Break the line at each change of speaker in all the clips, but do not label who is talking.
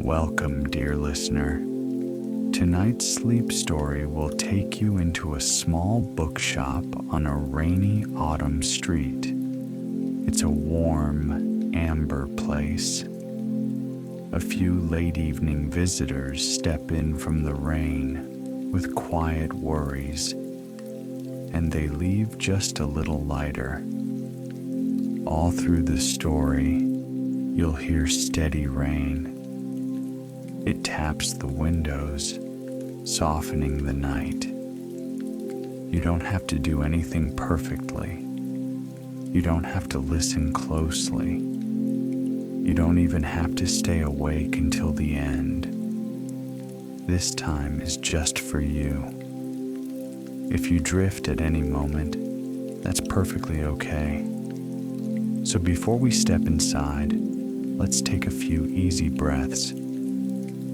Welcome, dear listener. Tonight's sleep story will take you into a small bookshop on a rainy autumn street. It's a warm, amber place. A few late evening visitors step in from the rain with quiet worries, and they leave just a little lighter. All through the story, you'll hear steady rain. It taps the windows, softening the night. You don't have to do anything perfectly. You don't have to listen closely. You don't even have to stay awake until the end. This time is just for you. If you drift at any moment, that's perfectly okay. So before we step inside, let's take a few easy breaths.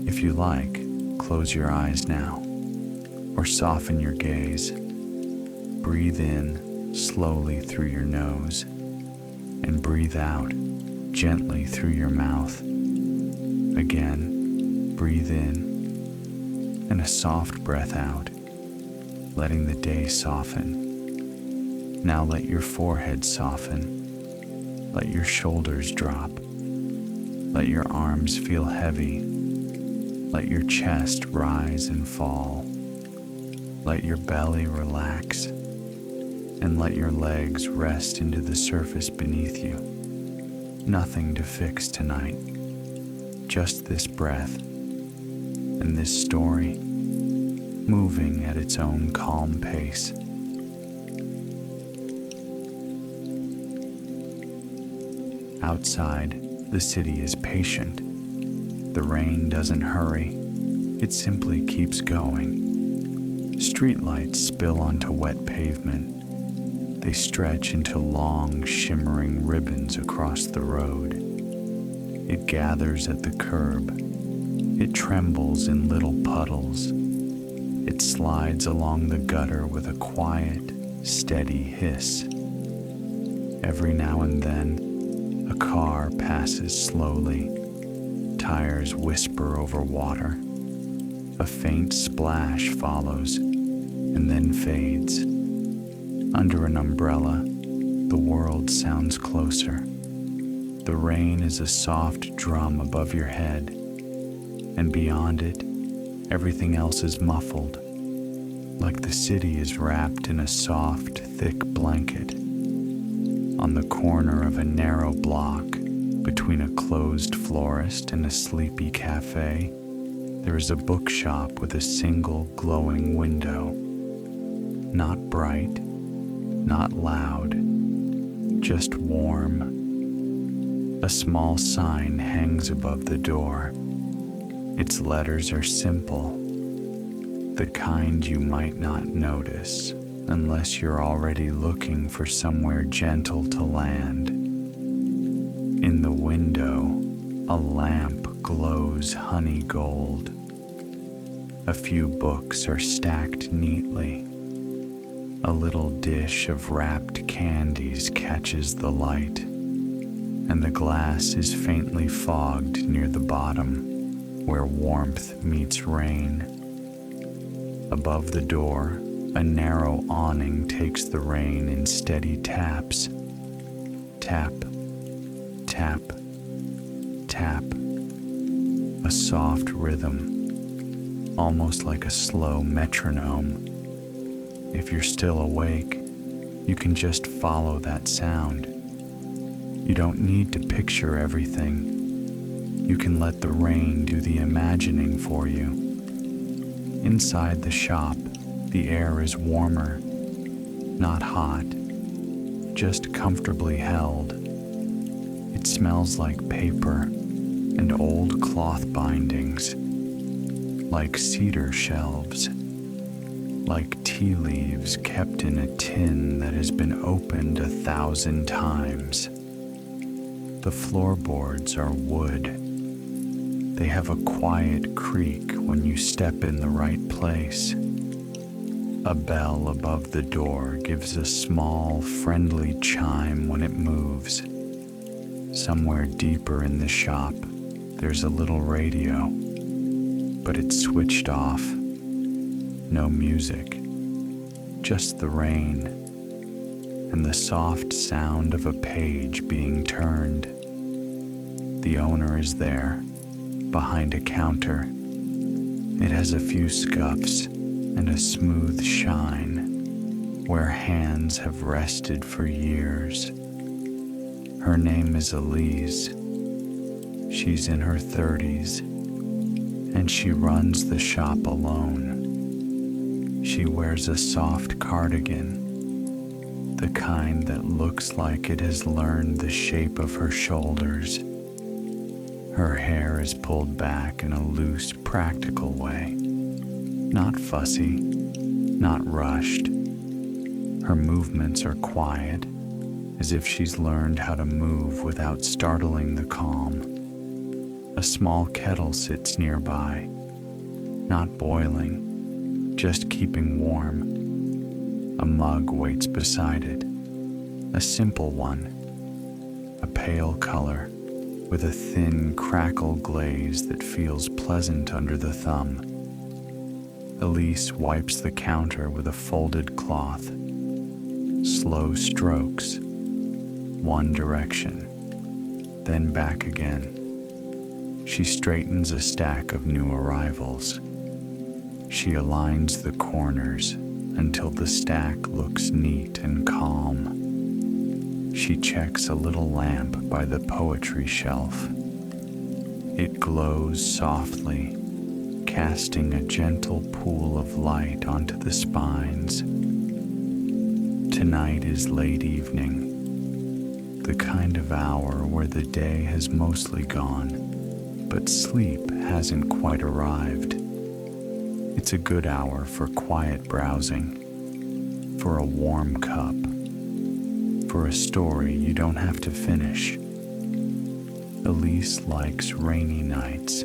If you like, close your eyes now, or soften your gaze. Breathe in slowly through your nose, and breathe out gently through your mouth. Again, breathe in, and a soft breath out, letting the day soften. Now let your forehead soften. Let your shoulders drop. Let your arms feel heavy. Let your chest rise and fall. Let your belly relax, and let your legs rest into the surface beneath you. Nothing to fix tonight, just this breath and this story, moving at its own calm pace. Outside, the city is patient. The rain doesn't hurry, it simply keeps going. Streetlights spill onto wet pavement. They stretch into long, shimmering ribbons across the road. It gathers at the curb. It trembles in little puddles. It slides along the gutter with a quiet, steady hiss. Every now and then, a car passes slowly. Tires whisper over water. A faint splash follows and then fades. Under an umbrella, the world sounds closer. The rain is a soft drum above your head, and beyond it, everything else is muffled, like the city is wrapped in a soft, thick blanket. On the corner of a narrow block, between a closed florist and a sleepy cafe, there is a bookshop with a single glowing window. Not bright, not loud, just warm. A small sign hangs above the door. Its letters are simple, the kind you might not notice unless you're already looking for somewhere gentle to land. In the window, a lamp glows honey gold. A few books are stacked neatly. A little dish of wrapped candies catches the light, and the glass is faintly fogged near the bottom, where warmth meets rain. Above the door, a narrow awning takes the rain in steady taps. Tap, tap, tap. A soft rhythm, almost like a slow metronome. If you're still awake, you can just follow that sound. You don't need to picture everything. You can let the rain do the imagining for you. Inside the shop, the air is warmer, not hot, just comfortably held. It smells like paper and old cloth bindings, like cedar shelves, like tea leaves kept in a tin that has been opened 1,000 times. The floorboards are wood. They have a quiet creak when you step in the right place. A bell above the door gives a small, friendly chime when it moves. Somewhere deeper in the shop, There's a little radio, but it's switched off. No music, just the rain and the soft sound of a page being turned. The owner is there, behind a counter. It has a few scuffs and a smooth shine where hands have rested for years. Her name is Elise. She's in her 30s, and she runs the shop alone. She wears a soft cardigan, the kind that looks like it has learned the shape of her shoulders. Her hair is pulled back in a loose, practical way. Not fussy, not rushed. Her movements are quiet, as if she's learned how to move without startling the calm. A small kettle sits nearby, not boiling, just keeping warm. A mug waits beside it, a simple one, a pale color, with a thin crackle glaze that feels pleasant under the thumb. Elise wipes the counter with a folded cloth. Slow strokes, one direction, then back again. She straightens a stack of new arrivals. She aligns the corners until the stack looks neat and calm. She checks a little lamp by the poetry shelf. It glows softly, casting a gentle pool of light onto the spines. Tonight is late evening, the kind of hour where the day has mostly gone, but sleep hasn't quite arrived. It's a good hour for quiet browsing, for a warm cup, for a story you don't have to finish. Elise likes rainy nights.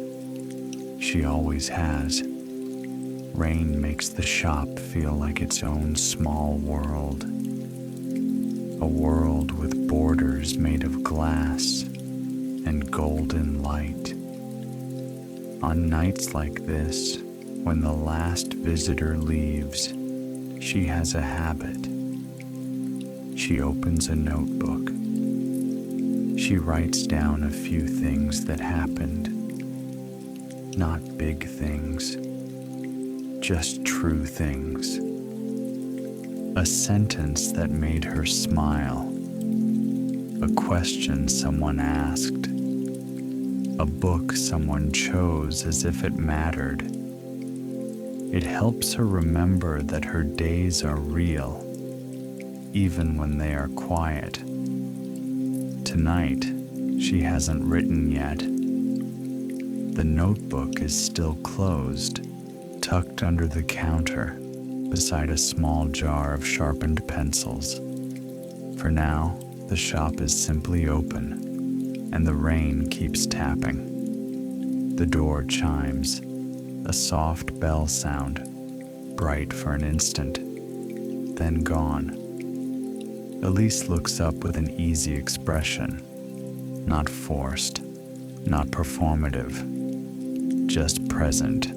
She always has. Rain makes the shop feel like its own small world. A world with borders made of glass and golden light. On nights like this, when the last visitor leaves, she has a habit. She opens a notebook. She writes down a few things that happened. Not big things, just true things. A sentence that made her smile. A question someone asked. A book someone chose as if it mattered. It helps her remember that her days are real, even when they are quiet. Tonight, she hasn't written yet. The notebook is still closed, tucked under the counter, beside a small jar of sharpened pencils. For now, the shop is simply open, and the rain keeps tapping. The door chimes, a soft bell sound, bright for an instant, then gone. Elise looks up with an easy expression, not forced, not performative, just present.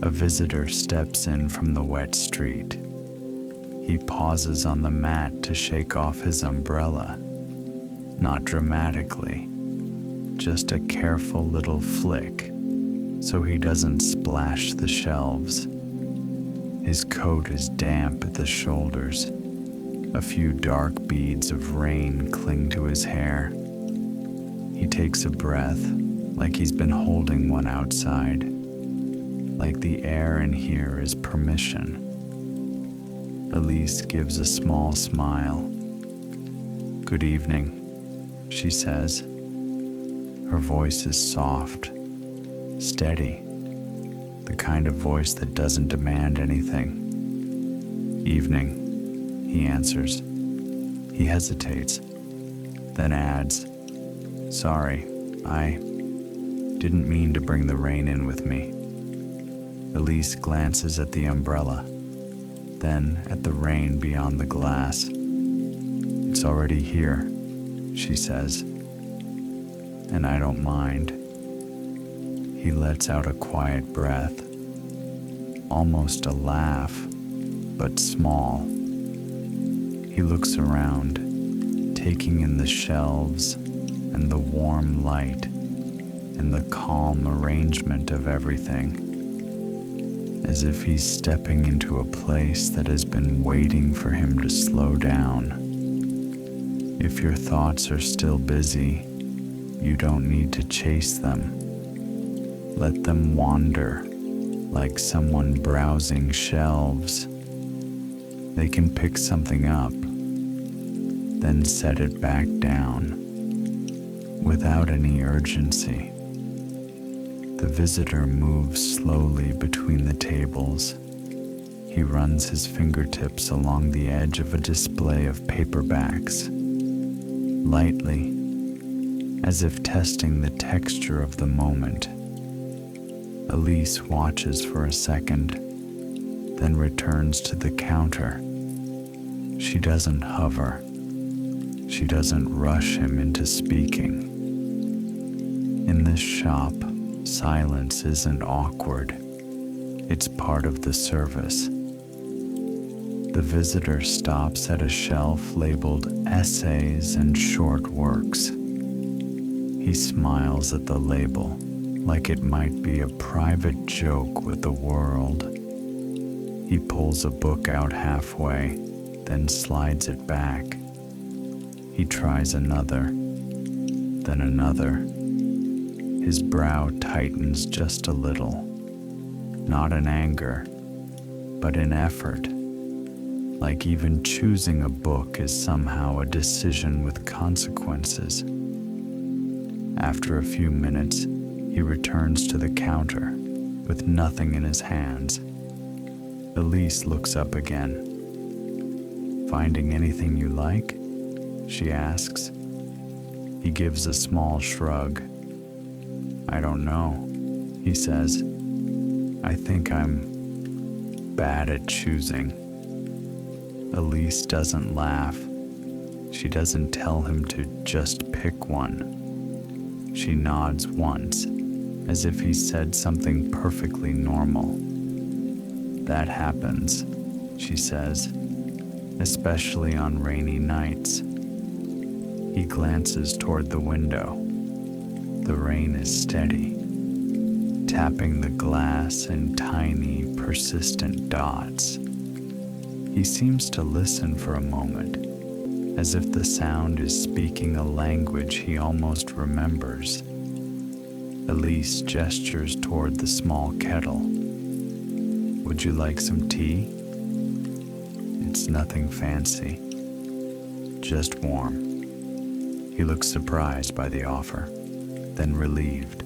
A visitor steps in from the wet street. He pauses on the mat to shake off his umbrella, not dramatically, just a careful little flick so he doesn't splash the shelves. His coat is damp at the shoulders. A few dark beads of rain cling to his hair. He takes a breath, like he's been holding one outside, like the air in here is permission. Elise gives a small smile. "Good evening," she says. Her voice is soft, steady, the kind of voice that doesn't demand anything. "Evening," he answers. He hesitates, then adds, "Sorry, I didn't mean to bring the rain in with me." Elise glances at the umbrella, then at the rain beyond the glass. "It's already here," she says, "and I don't mind." He lets out a quiet breath, almost a laugh, but small. He looks around, taking in the shelves and the warm light and the calm arrangement of everything, as if he's stepping into a place that has been waiting for him to slow down. If your thoughts are still busy, you don't need to chase them. Let them wander like someone browsing shelves. They can pick something up, then set it back down without any urgency. The visitor moves slowly between the tables. He runs his fingertips along the edge of a display of paperbacks, lightly, as if testing the texture of the moment. Elise watches for a second, then returns to the counter. She doesn't hover. She doesn't rush him into speaking. In this shop, silence isn't awkward. It's part of the service. The visitor stops at a shelf labeled essays and short works. He smiles at the label, like it might be a private joke with the world. He pulls a book out halfway, then slides it back. He tries another, then another. His brow tightens just a little, not in anger, but in effort, like even choosing a book is somehow a decision with consequences. After a few minutes, he returns to the counter with nothing in his hands. Elise looks up again. "Finding anything you like?" she asks. He gives a small shrug. "I don't know," he says. "I think I'm bad at choosing." Elise doesn't laugh. She doesn't tell him to just pick one. She nods once, as if he said something perfectly normal. "That happens," she says, "especially on rainy nights." He glances toward the window. The rain is steady, tapping the glass in tiny, persistent dots. He seems to listen for a moment, as if the sound is speaking a language he almost remembers. Elise gestures toward the small kettle. "Would you like some tea?" "It's nothing fancy, just warm." He looks surprised by the offer, then relieved.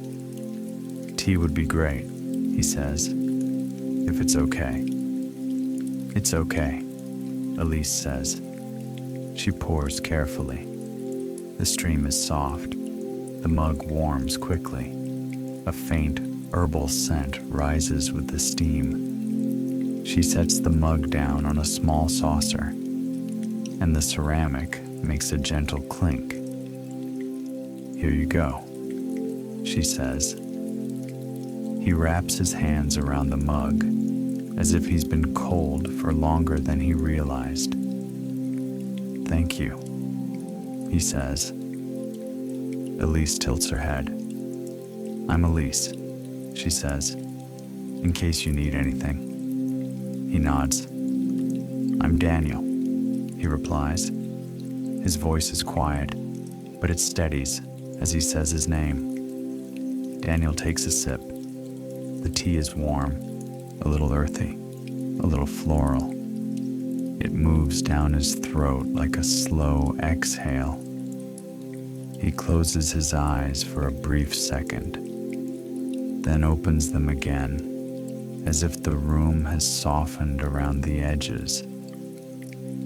"Tea would be great," he says, "if it's okay." "It's okay," Elise says. She pours carefully. The stream is soft. The mug warms quickly. A faint herbal scent rises with the steam. She sets the mug down on a small saucer, and the ceramic makes a gentle clink. "Here you go," she says. He wraps his hands around the mug, as if he's been cold for longer than he realized. "Thank you," he says. Elise tilts her head. "I'm Elise," she says, "in case you need anything." He nods. "I'm Daniel," he replies. His voice is quiet, but it steadies as he says his name. Daniel takes a sip. The tea is warm, a little earthy, a little floral. It moves down his throat like a slow exhale. He closes his eyes for a brief second, then opens them again, as if the room has softened around the edges.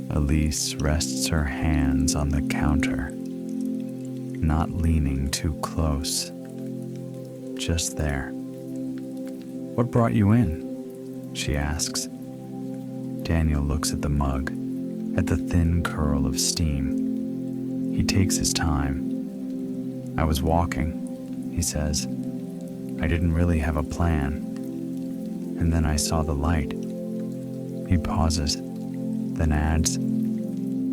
Elise rests her hands on the counter, not leaning too close, just there. "What brought you in?" she asks. Daniel looks at the mug, at the thin curl of steam. He takes his time. "I was walking," he says. I didn't really have a plan. And then I saw the light. He pauses, then adds,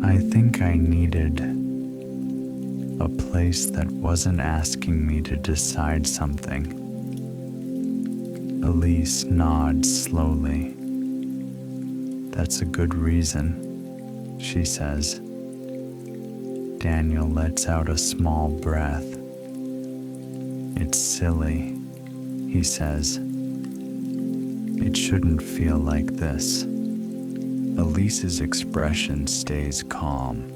I think I needed a place that wasn't asking me to decide something. Elise nods slowly. That's a good reason, she says. Daniel lets out a small breath. It's silly, he says. It shouldn't feel like this. Elise's expression stays calm.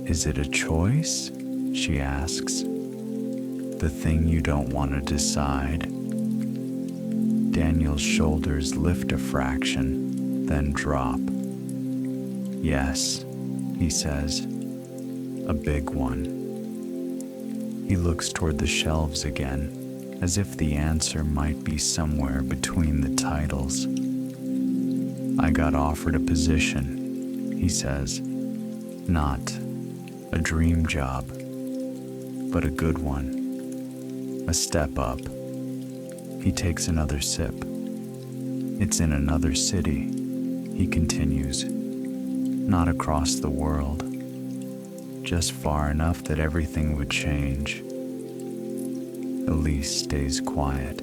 Is it a choice? She asks. The thing you don't want to decide. Daniel's shoulders lift a fraction, then drop. Yes, he says. A big one. He looks toward the shelves again, as if the answer might be somewhere between the titles. I got offered a position, he says. Not a dream job, but a good one. A step up. He takes another sip. It's in another city, he continues. Not across the world. Just far enough that everything would change. Elise stays quiet.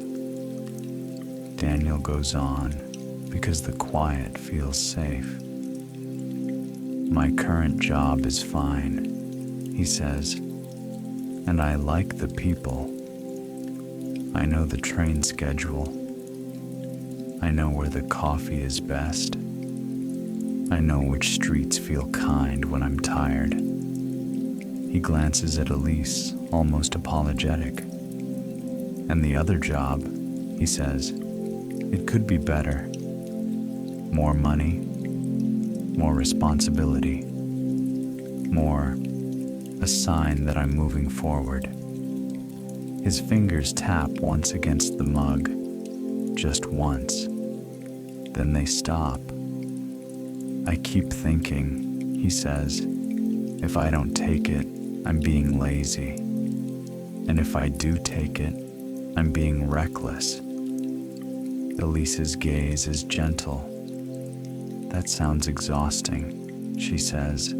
Daniel goes on because the quiet feels safe. My current job is fine, he says, and I like the people. I know the train schedule. I know where the coffee is best. I know which streets feel kind when I'm tired. He glances at Elise, almost apologetic. And the other job, he says, it could be better. More money, more responsibility, more a sign that I'm moving forward. His fingers tap once against the mug, just once. Then they stop. I keep thinking, he says, if I don't take it, I'm being lazy. And if I do take it, I'm being reckless. Elise's gaze is gentle. That sounds exhausting, she says.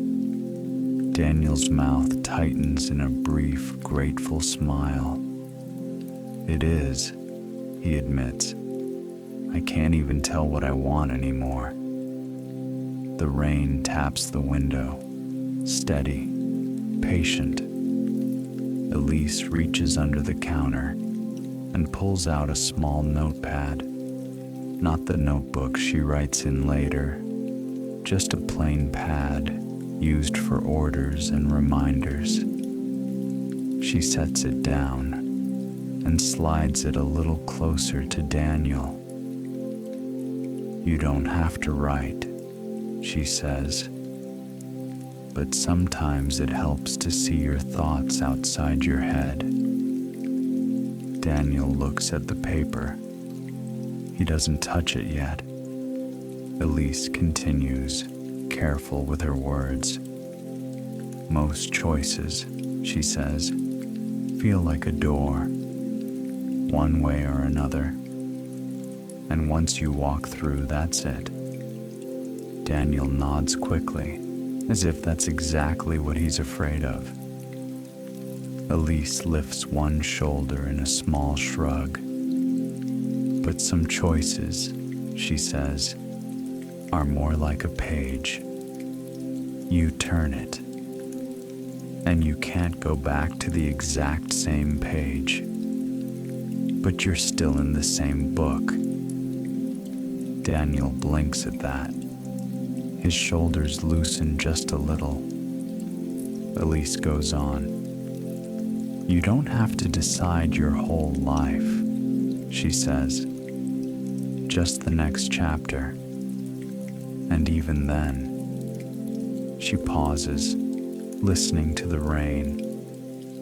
Daniel's mouth tightens in a brief, grateful smile. It is, he admits. I can't even tell what I want anymore. The rain taps the window, steady, patient. Elise reaches under the counter and pulls out a small notepad. Not the notebook she writes in later, just a plain pad used for orders and reminders. She sets it down and slides it a little closer to Daniel. You don't have to write, she says, but sometimes it helps to see your thoughts outside your head. Daniel looks at the paper. He doesn't touch it yet. Elise continues, careful with her words. Most choices, she says, feel like a door, one way or another. And once you walk through, that's it. Daniel nods quickly, as if that's exactly what he's afraid of. Elise lifts one shoulder in a small shrug. But some choices, she says, are more like a page. You turn it, and you can't go back to the exact same page, but you're still in the same book. Daniel blinks at that. His shoulders loosen just a little. Elise goes on. You don't have to decide your whole life, she says. Just the next chapter. And even then, she pauses, listening to the rain,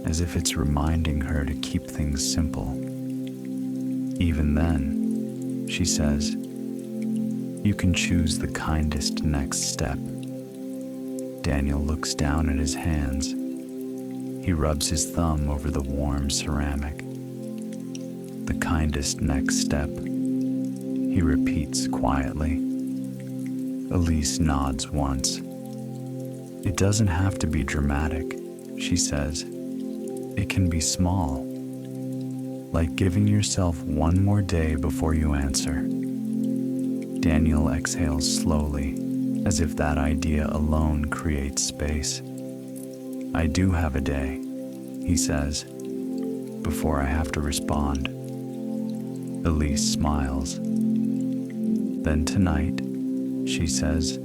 as if it's reminding her to keep things simple. Even then, she says, you can choose the kindest next step. Daniel looks down at his hands. He rubs his thumb over the warm ceramic. The kindest next step, he repeats quietly. Elise nods once. It doesn't have to be dramatic, she says. It can be small, like giving yourself one more day before you answer. Daniel exhales slowly, as if that idea alone creates space. I do have a day, he says, before I have to respond. Elise smiles. Then tonight, she says,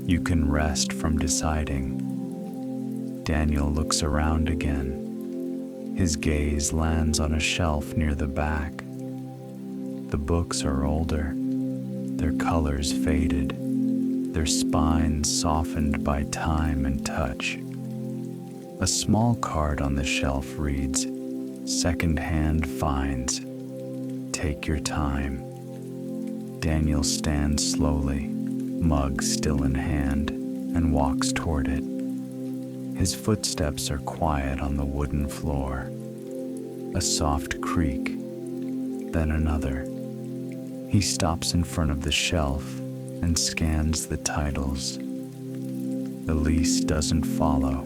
you can rest from deciding. Daniel looks around again. His gaze lands on a shelf near the back. The books are older, their colors faded, their spines softened by time and touch. A small card on the shelf reads, Secondhand finds. Take your time. Daniel stands slowly, mug still in hand, and walks toward it. His footsteps are quiet on the wooden floor. A soft creak, then another. He stops in front of the shelf and scans the titles. Elise doesn't follow.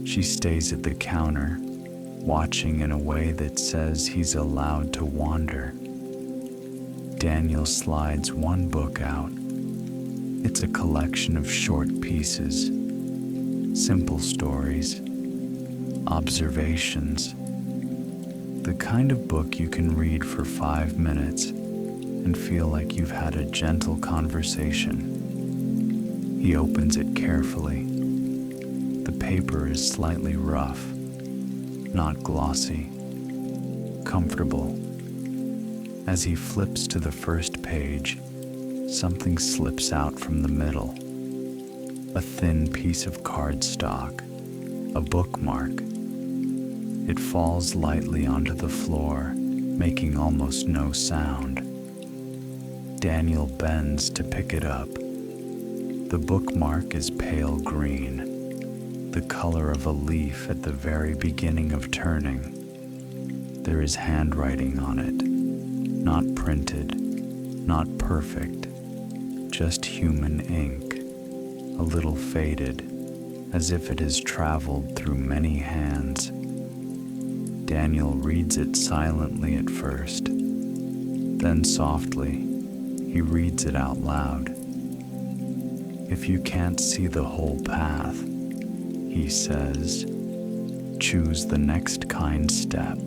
She stays at the counter, watching in a way that says he's allowed to wander. Daniel slides one book out. It's a collection of short pieces, simple stories, observations, the kind of book you can read for 5 minutes and feel like you've had a gentle conversation. He opens it carefully. The paper is slightly rough, not glossy, comfortable. As he flips to the first page, something slips out from the middle. A thin piece of cardstock, a bookmark. It falls lightly onto the floor, making almost no sound. Daniel bends to pick it up. The bookmark is pale green, the color of a leaf at the very beginning of turning. There is handwriting on it, not printed, not perfect, just human ink, a little faded, as if it has traveled through many hands. Daniel reads it silently at first, then softly, he reads it out loud. If you can't see the whole path, he says, choose the next kind step.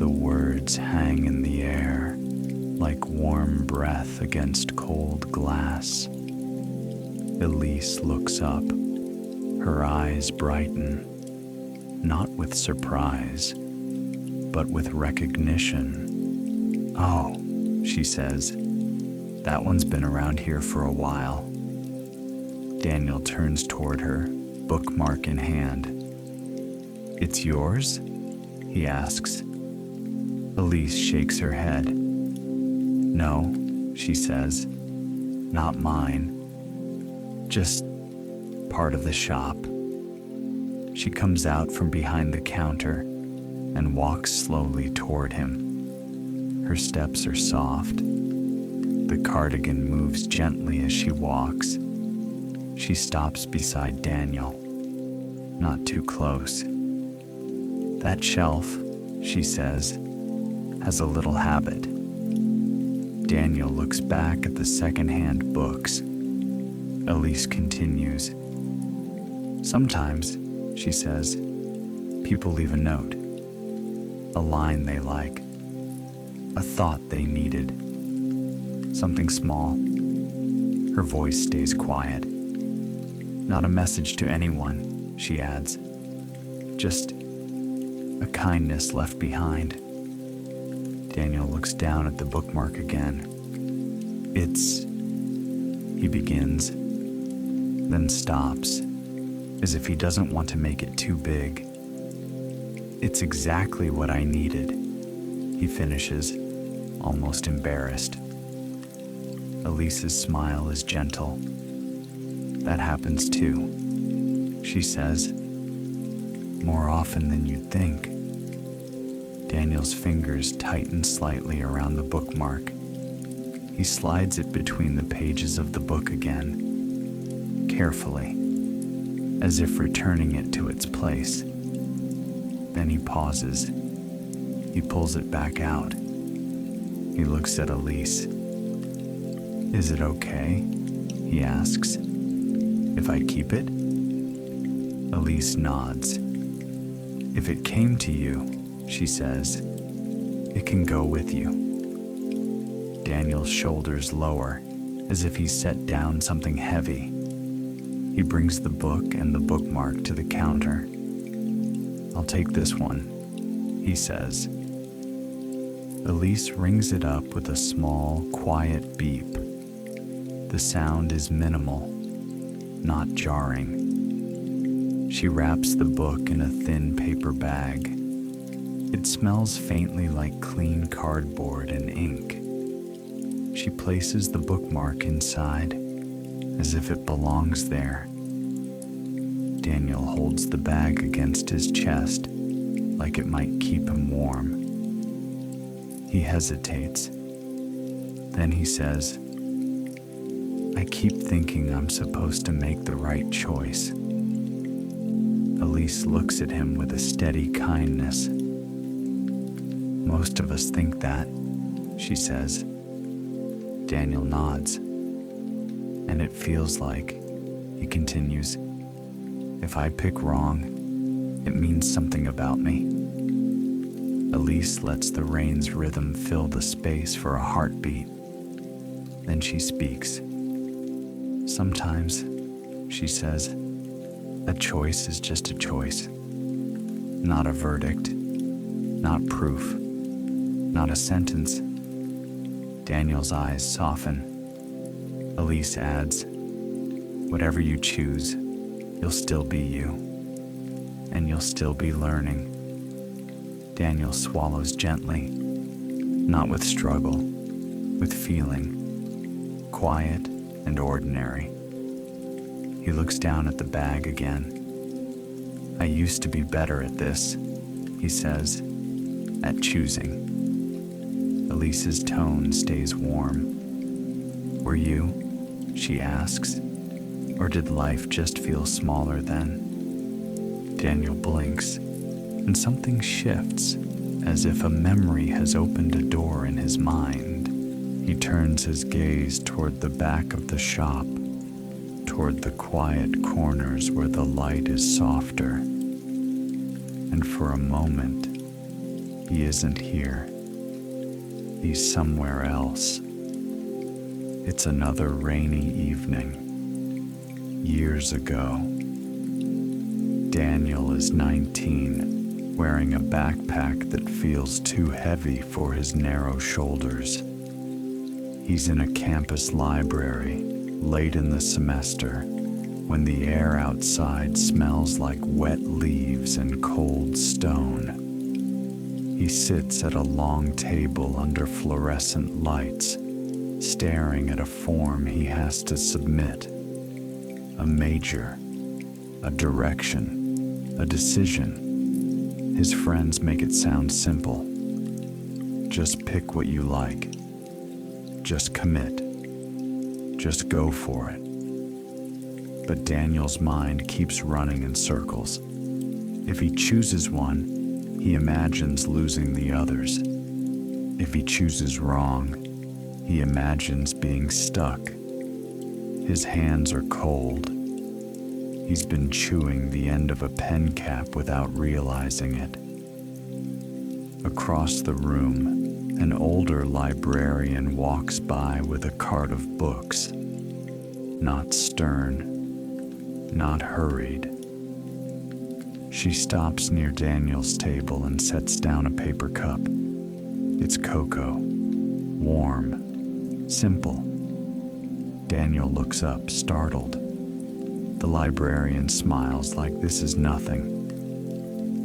The words hang in the air, like warm breath against cold glass. Elise looks up. Her eyes brighten, not with surprise, but with recognition. Oh, she says, that one's been around here for a while. Daniel turns toward her, bookmark in hand. It's yours? He asks. Elise shakes her head. No, she says, not mine. Just part of the shop. She comes out from behind the counter and walks slowly toward him. Her steps are soft. The cardigan moves gently as she walks. She stops beside Daniel, not too close. That shelf, she says, has a little habit. Daniel looks back at the secondhand books. Elise continues. Sometimes, she says, people leave a note, a line they like, a thought they needed, something small. Her voice stays quiet. Not a message to anyone, she adds, just a kindness left behind. Daniel looks down at the bookmark again. It's, he begins, then stops, as if he doesn't want to make it too big. It's exactly what I needed, he finishes, almost embarrassed. Elise's smile is gentle. That happens too, she says, more often than you'd think. Daniel's fingers tighten slightly around the bookmark. He slides it between the pages of the book again, carefully, as if returning it to its place. Then he pauses. He pulls it back out. He looks at Elise. "Is it okay?" he asks. "If I keep it?" Elise nods. "If it came to you," she says, "it can go with you." Daniel's shoulders lower, as if he set down something heavy. He brings the book and the bookmark to the counter. "I'll take this one," he says. Elise rings it up with a small, quiet beep. The sound is minimal, not jarring. She wraps the book in a thin paper bag. It smells faintly like clean cardboard and ink. She places the bookmark inside, as if it belongs there. Daniel holds the bag against his chest, like it might keep him warm. He hesitates. Then he says, "I keep thinking I'm supposed to make the right choice." Elise looks at him with a steady kindness. "Most of us think that," she says. Daniel nods. "And it feels like," he continues, "if I pick wrong, it means something about me." Elise lets the rain's rhythm fill the space for a heartbeat. Then she speaks. "Sometimes," she says, "a choice is just a choice. Not a verdict, not proof, not a sentence." Daniel's eyes soften. Elise adds, "Whatever you choose, you'll still be you, and you'll still be learning." Daniel swallows gently, not with struggle, with feeling, quiet and ordinary. He looks down at the bag again. "I used to be better at this," he says, "at choosing." Elise's tone stays warm. "Were you?" she asks. "Or did life just feel smaller then?" Daniel blinks, and something shifts, as if a memory has opened a door in his mind. He turns his gaze toward the back of the shop, toward the quiet corners where the light is softer. And for a moment, he isn't here. He's somewhere else. It's another rainy evening. Years ago. Daniel is 19, wearing a backpack that feels too heavy for his narrow shoulders. He's in a campus library, late in the semester, when the air outside smells like wet leaves and cold stone. He sits at a long table under fluorescent lights, staring at a form he has to submit. A major, a direction, a decision. His friends make it sound simple. Just pick what you like. Just commit. Just go for it. But Daniel's mind keeps running in circles. If he chooses one, he imagines losing the others. If he chooses wrong, he imagines being stuck. His hands are cold. He's been chewing the end of a pen cap without realizing it. Across the room, an older librarian walks by with a cart of books. Not stern, not hurried. She stops near Daniel's table and sets down a paper cup. It's cocoa, warm, simple. Daniel looks up, startled. The librarian smiles like this is nothing.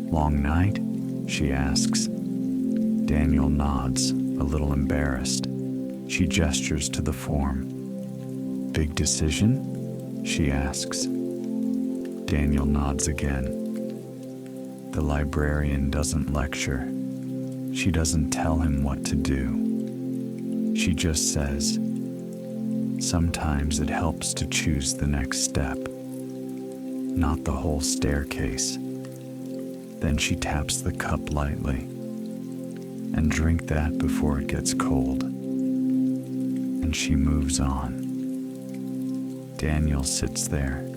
"Long night?" she asks. Daniel nods, a little embarrassed. She gestures to the form. "Big decision?" she asks. Daniel nods again. The librarian doesn't lecture. She doesn't tell him what to do. She just says, sometimes it helps to choose the next step, not the whole staircase. Then she taps the cup lightly, and drink that before it gets cold. And she moves on. Daniel sits there,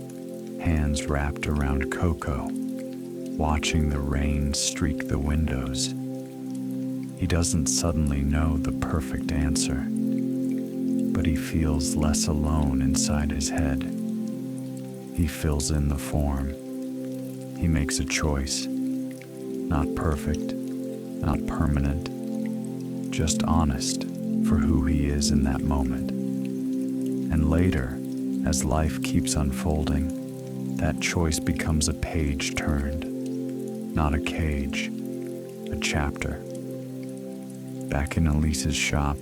hands wrapped around Coco, watching the rain streak the windows. He doesn't suddenly know the perfect answer, but he feels less alone inside his head. He fills in the form. He makes a choice. Not perfect, not permanent, just honest for who he is in that moment. And later, as life keeps unfolding, that choice becomes a page turned, not a cage, a chapter. Back in Elise's shop,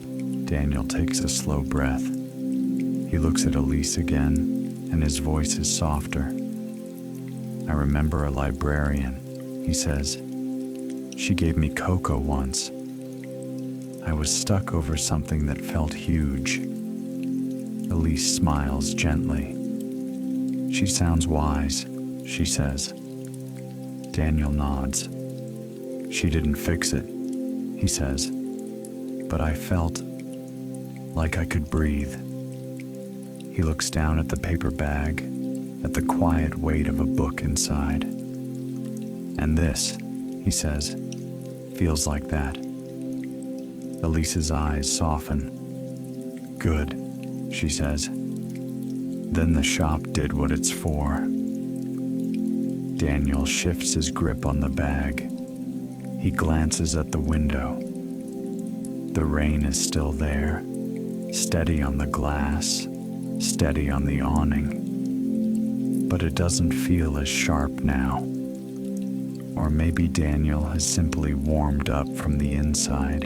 Daniel takes a slow breath. He looks at Elise again, and his voice is softer. I remember a librarian, he says. She gave me cocoa once. I was stuck over something that felt huge. Elise smiles gently. She sounds wise, she says. Daniel nods. She didn't fix it, he says, but I felt like I could breathe. He looks down at the paper bag, at the quiet weight of a book inside. And this, he says, feels like that. Elise's eyes soften. Good, she says. Then the shop did what it's for. Daniel shifts his grip on the bag. He glances at the window. The rain is still there, steady on the glass, steady on the awning. But it doesn't feel as sharp now. Or maybe Daniel has simply warmed up from the inside.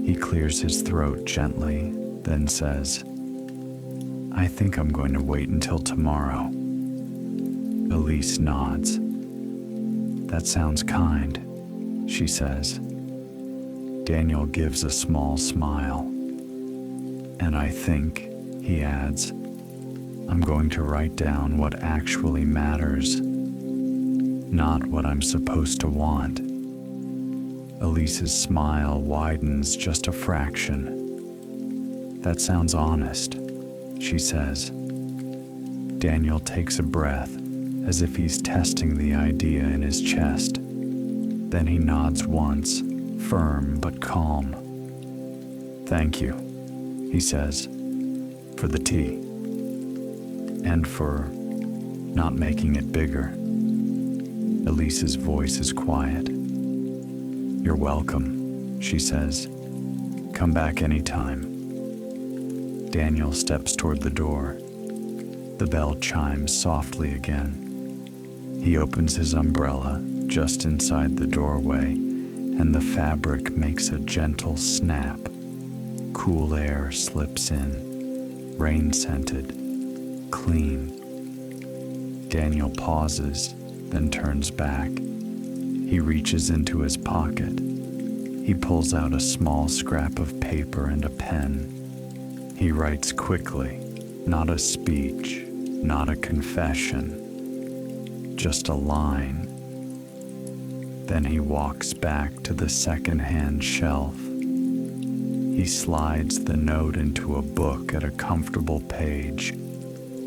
He clears his throat gently, then says, I think I'm going to wait until tomorrow. Elise nods. That sounds kind, she says. Daniel gives a small smile. And I think, he adds, I'm going to write down what actually matters, not what I'm supposed to want. Elise's smile widens just a fraction. That sounds honest, she says. Daniel takes a breath, as if he's testing the idea in his chest. Then he nods once, firm but calm. Thank you, he says, for the tea. And for not making it bigger. Elise's voice is quiet. You're welcome, she says. Come back anytime. Daniel steps toward the door. The bell chimes softly again. He opens his umbrella just inside the doorway, and the fabric makes a gentle snap. Cool air slips in, rain-scented, clean. Daniel pauses, then turns back. He reaches into his pocket. He pulls out a small scrap of paper and a pen. He writes quickly, not a speech, not a confession, just a line. Then he walks back to the secondhand shelf. He slides the note into a book at a comfortable page,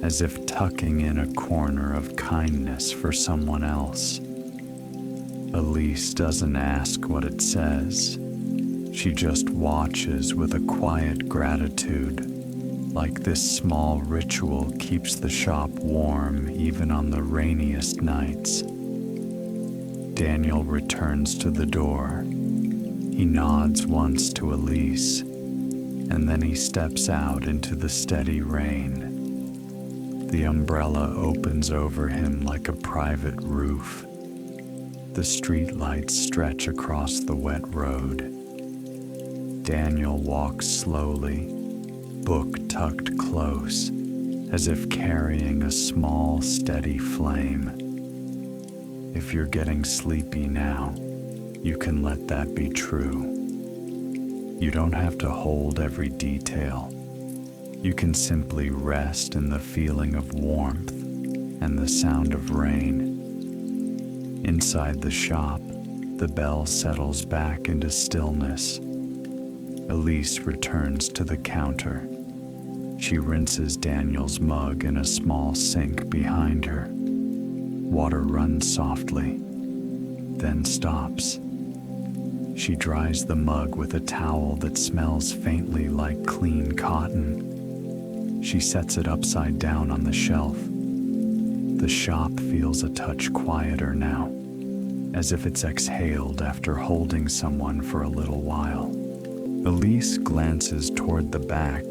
as if tucking in a corner of kindness for someone else. Elise doesn't ask what it says. She just watches with a quiet gratitude, like this small ritual keeps the shop warm even on the rainiest nights. Daniel returns to the door. He nods once to Elise, and then he steps out into the steady rain. The umbrella opens over him like a private roof. The streetlights stretch across the wet road. Daniel walks slowly, book tucked close, as if carrying a small, steady flame. If you're getting sleepy now, You can let that be true. You don't have to hold every detail. You can simply rest in the feeling of warmth and the sound of rain. Inside the shop, the bell settles back into stillness. Elise returns to the counter. She rinses Daniel's mug in a small sink behind her. Water runs softly, then stops. She dries the mug with a towel that smells faintly like clean cotton. She sets it upside down on the shelf. The shop feels a touch quieter now, as if it's exhaled after holding someone for a little while. Elise glances toward the back,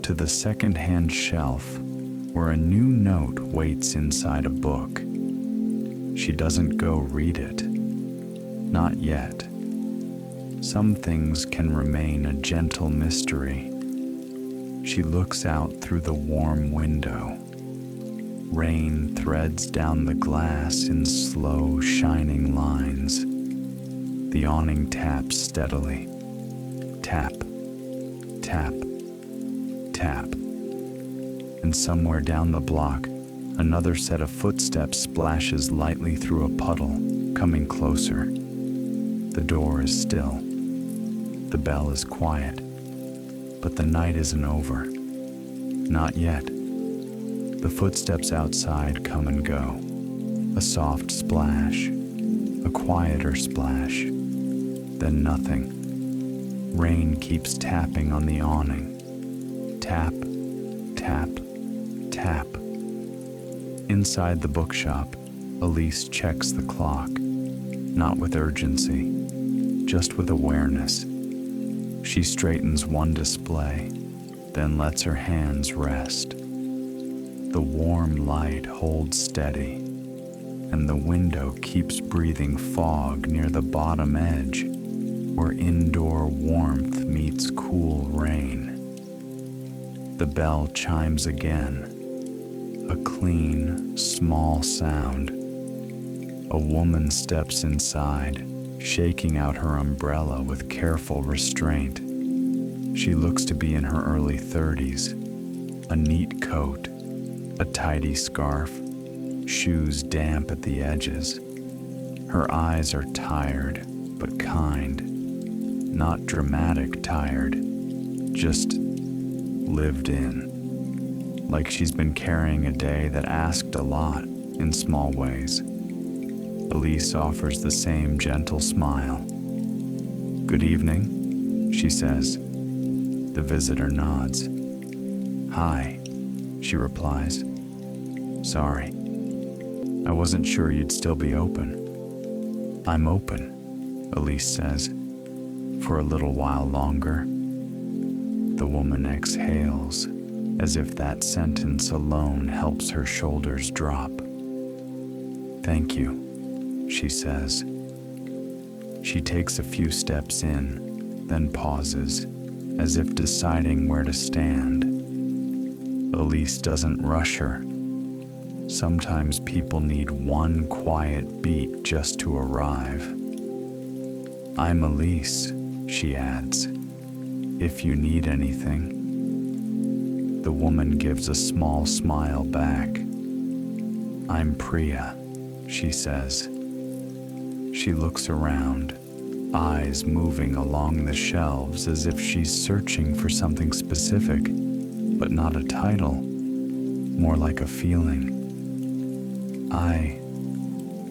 to the secondhand shelf, where a new note waits inside a book. She doesn't go read it. Not yet. Some things can remain a gentle mystery. She looks out through the warm window. Rain threads down the glass in slow, shining lines. The awning taps steadily. Tap, tap, tap. And somewhere down the block, another set of footsteps splashes lightly through a puddle, coming closer. The door is still. The bell is quiet. But the night isn't over. Not yet. The footsteps outside come and go. A soft splash. A quieter splash. Then nothing. Rain keeps tapping on the awning. Tap, tap, tap. Inside the bookshop, Elise checks the clock. Not with urgency, just with awareness. She straightens one display, then lets her hands rest. The warm light holds steady, and the window keeps breathing fog near the bottom edge, where indoor warmth meets cool rain. The bell chimes again, a clean, small sound. A woman steps inside, shaking out her umbrella with careful restraint. She looks to be in her early 30s. A neat coat, a tidy scarf, shoes damp at the edges. Her eyes are tired, but kind. Not dramatic tired, just lived in. Like she's been carrying a day that asked a lot in small ways. Elise offers the same gentle smile. "Good evening," she says. The visitor nods. "Hi," she replies. "Sorry. I wasn't sure you'd still be open." "I'm open," Elise says. "For a little while longer." The woman exhales, as if that sentence alone helps her shoulders drop. "Thank you," she says. She takes a few steps in, then pauses, as if deciding where to stand. Elise doesn't rush her. Sometimes people need one quiet beat just to arrive. "I'm Elise," she adds, "if you need anything." The woman gives a small smile back. "I'm Priya," she says. She looks around, eyes moving along the shelves as if she's searching for something specific, but not a title, more like a feeling. "I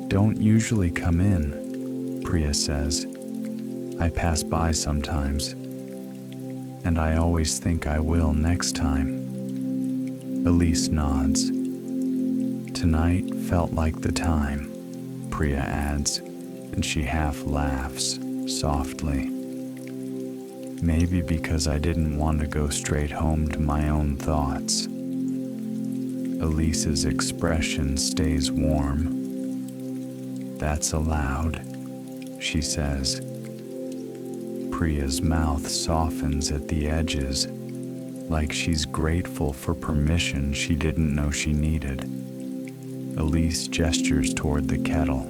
don't usually come in," Priya says. "I pass by sometimes, and I always think I will next time." Elise nods. "Tonight felt like the time," Priya adds, and she half laughs, softly. "Maybe because I didn't want to go straight home to my own thoughts." Elise's expression stays warm. "That's allowed," she says. Priya's mouth softens at the edges, like she's grateful for permission she didn't know she needed. Elise gestures toward the kettle.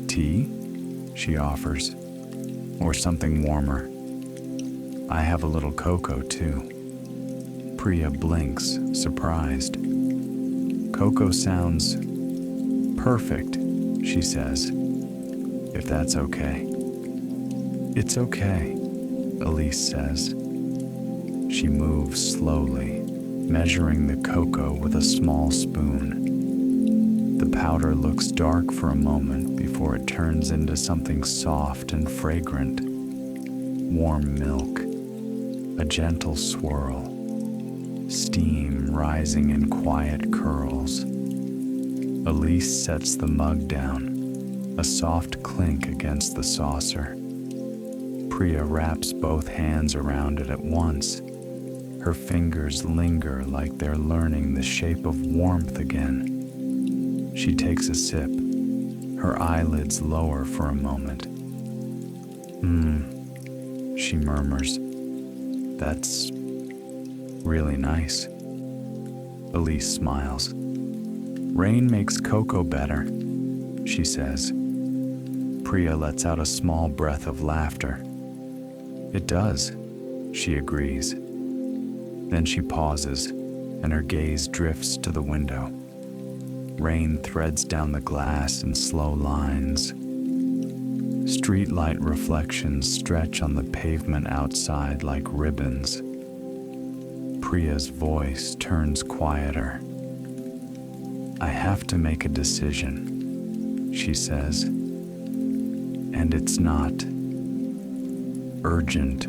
"Tea?" she offers. Or something warmer. I have a little cocoa too. Priya blinks, surprised. Cocoa sounds perfect, she says. If that's okay. It's okay, Elise says. She moves slowly, measuring the cocoa with a small spoon. The powder looks dark for a moment before it turns into something soft and fragrant. Warm milk, a gentle swirl, steam rising in quiet curls. Elise sets the mug down, a soft clink against the saucer. Priya wraps both hands around it at once. Her fingers linger like they're learning the shape of warmth again. She takes a sip. Her eyelids lower for a moment. She murmurs. That's really nice. Elise smiles. Rain makes cocoa better, she says. Priya lets out a small breath of laughter. It does, she agrees. Then she pauses, and her gaze drifts to the window. Rain threads down the glass in slow lines. Streetlight reflections stretch on the pavement outside like ribbons. Priya's voice turns quieter. I have to make a decision, she says. And it's not urgent,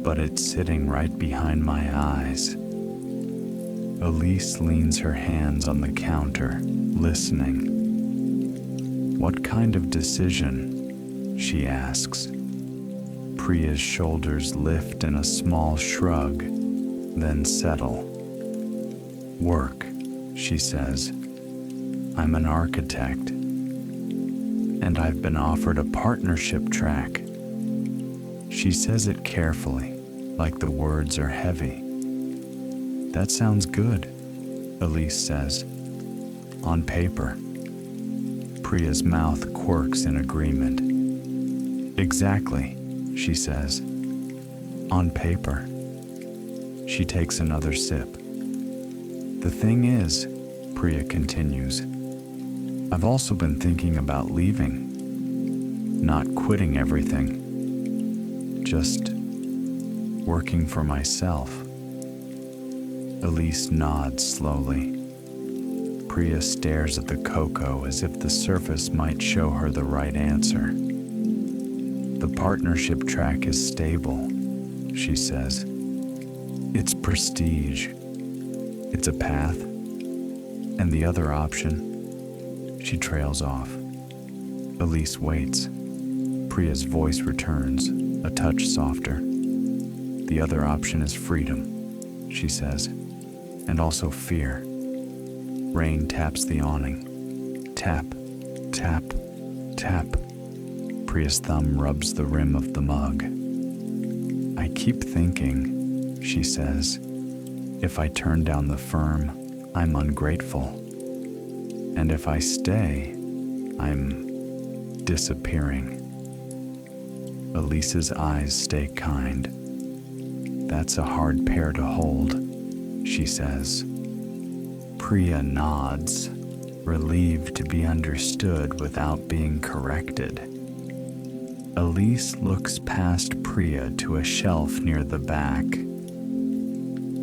but it's sitting right behind my eyes. Elise leans her hands on the counter, listening. What kind of decision? She asks. Priya's shoulders lift in a small shrug, then settle. Work, she says. I'm an architect, and I've been offered a partnership track. She says it carefully, like the words are heavy. That sounds good, Elise says. On paper. Priya's mouth quirks in agreement. Exactly, she says. On paper. She takes another sip. The thing is, Priya continues, I've also been thinking about leaving. Not quitting everything. Just working for myself. Elise nods slowly. Priya stares at the cocoa as if the surface might show her the right answer. The partnership track is stable, she says. It's prestige. It's a path. And the other option, she trails off. Elise waits. Priya's voice returns, a touch softer. The other option is freedom, she says, and also fear. Rain taps the awning. Tap, tap, tap. Priya's thumb rubs the rim of the mug. I keep thinking, she says, if I turn down the firm, I'm ungrateful. And if I stay, I'm disappearing. Elise's eyes stay kind. That's a hard pair to hold, she says. Priya nods, relieved to be understood without being corrected. Elise looks past Priya to a shelf near the back.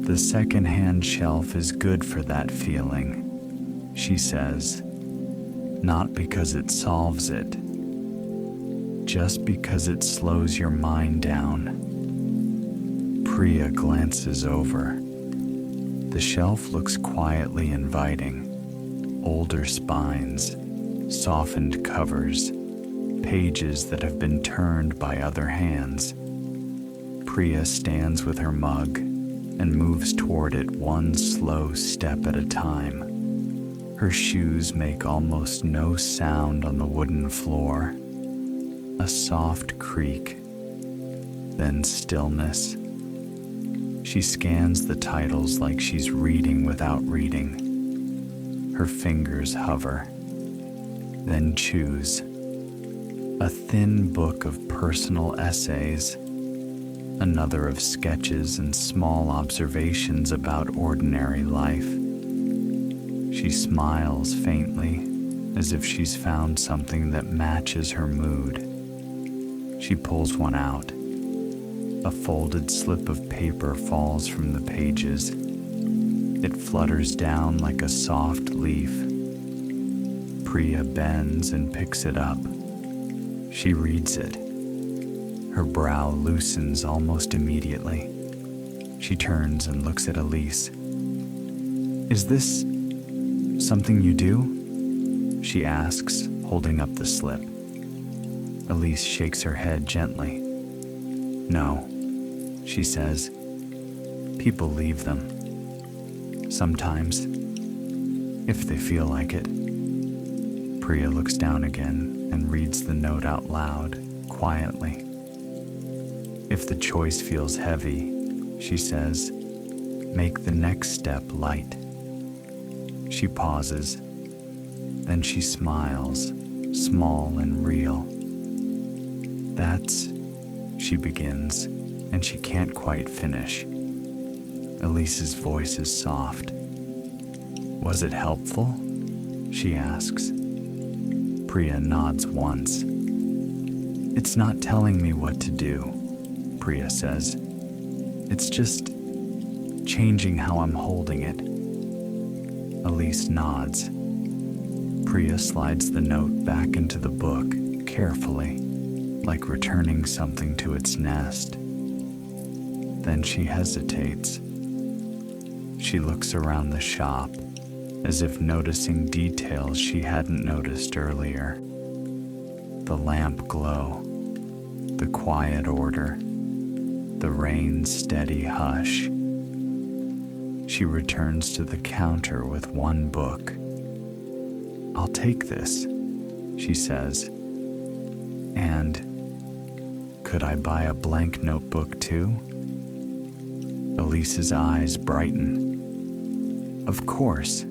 The secondhand shelf is good for that feeling, she says. Not because it solves it, just because it slows your mind down. Priya glances over. The shelf looks quietly inviting. Older spines, softened covers, pages that have been turned by other hands. Priya stands with her mug and moves toward it one slow step at a time. Her shoes make almost no sound on the wooden floor. A soft creak, then stillness. She scans the titles like she's reading without reading. Her fingers hover. Then choose a thin book of personal essays, another of sketches and small observations about ordinary life. She smiles faintly, as if she's found something that matches her mood. She pulls one out. A folded slip of paper falls from the pages. It flutters down like a soft leaf. Priya bends and picks it up. She reads it. Her brow loosens almost immediately. She turns and looks at Elise. "Is this something you do?" she asks, holding up the slip. Elise shakes her head gently. "No," she says. "People leave them. Sometimes, if they feel like it." Priya looks down again and reads the note out loud, quietly. "If the choice feels heavy," she says, "make the next step light." She pauses. Then she smiles, small and real. "That's," she begins, and she can't quite finish. Elise's voice is soft. "Was it helpful?" she asks. Priya nods once. "It's not telling me what to do," Priya says. "It's just changing how I'm holding it." Elise nods. Priya slides the note back into the book carefully, like returning something to its nest. Then she hesitates. She looks around the shop, as if noticing details she hadn't noticed earlier. The lamp glow, the quiet order, the rain's steady hush. She returns to the counter with one book. "I'll take this," she says. "And could I buy a blank notebook too?" Elise's eyes brighten. "Of course,"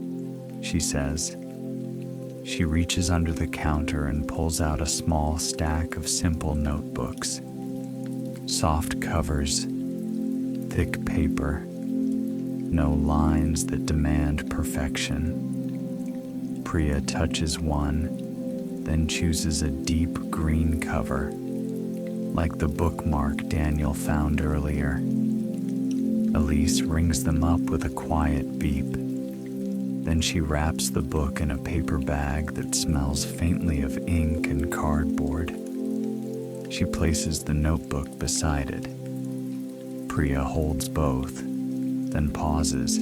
she says. She reaches under the counter and pulls out a small stack of simple notebooks. Soft covers, thick paper, no lines that demand perfection. Priya touches one, then chooses a deep green cover, like the bookmark Daniel found earlier. Elise rings them up with a quiet beep. Then she wraps the book in a paper bag that smells faintly of ink and cardboard. She places the notebook beside it. Priya holds both, then pauses.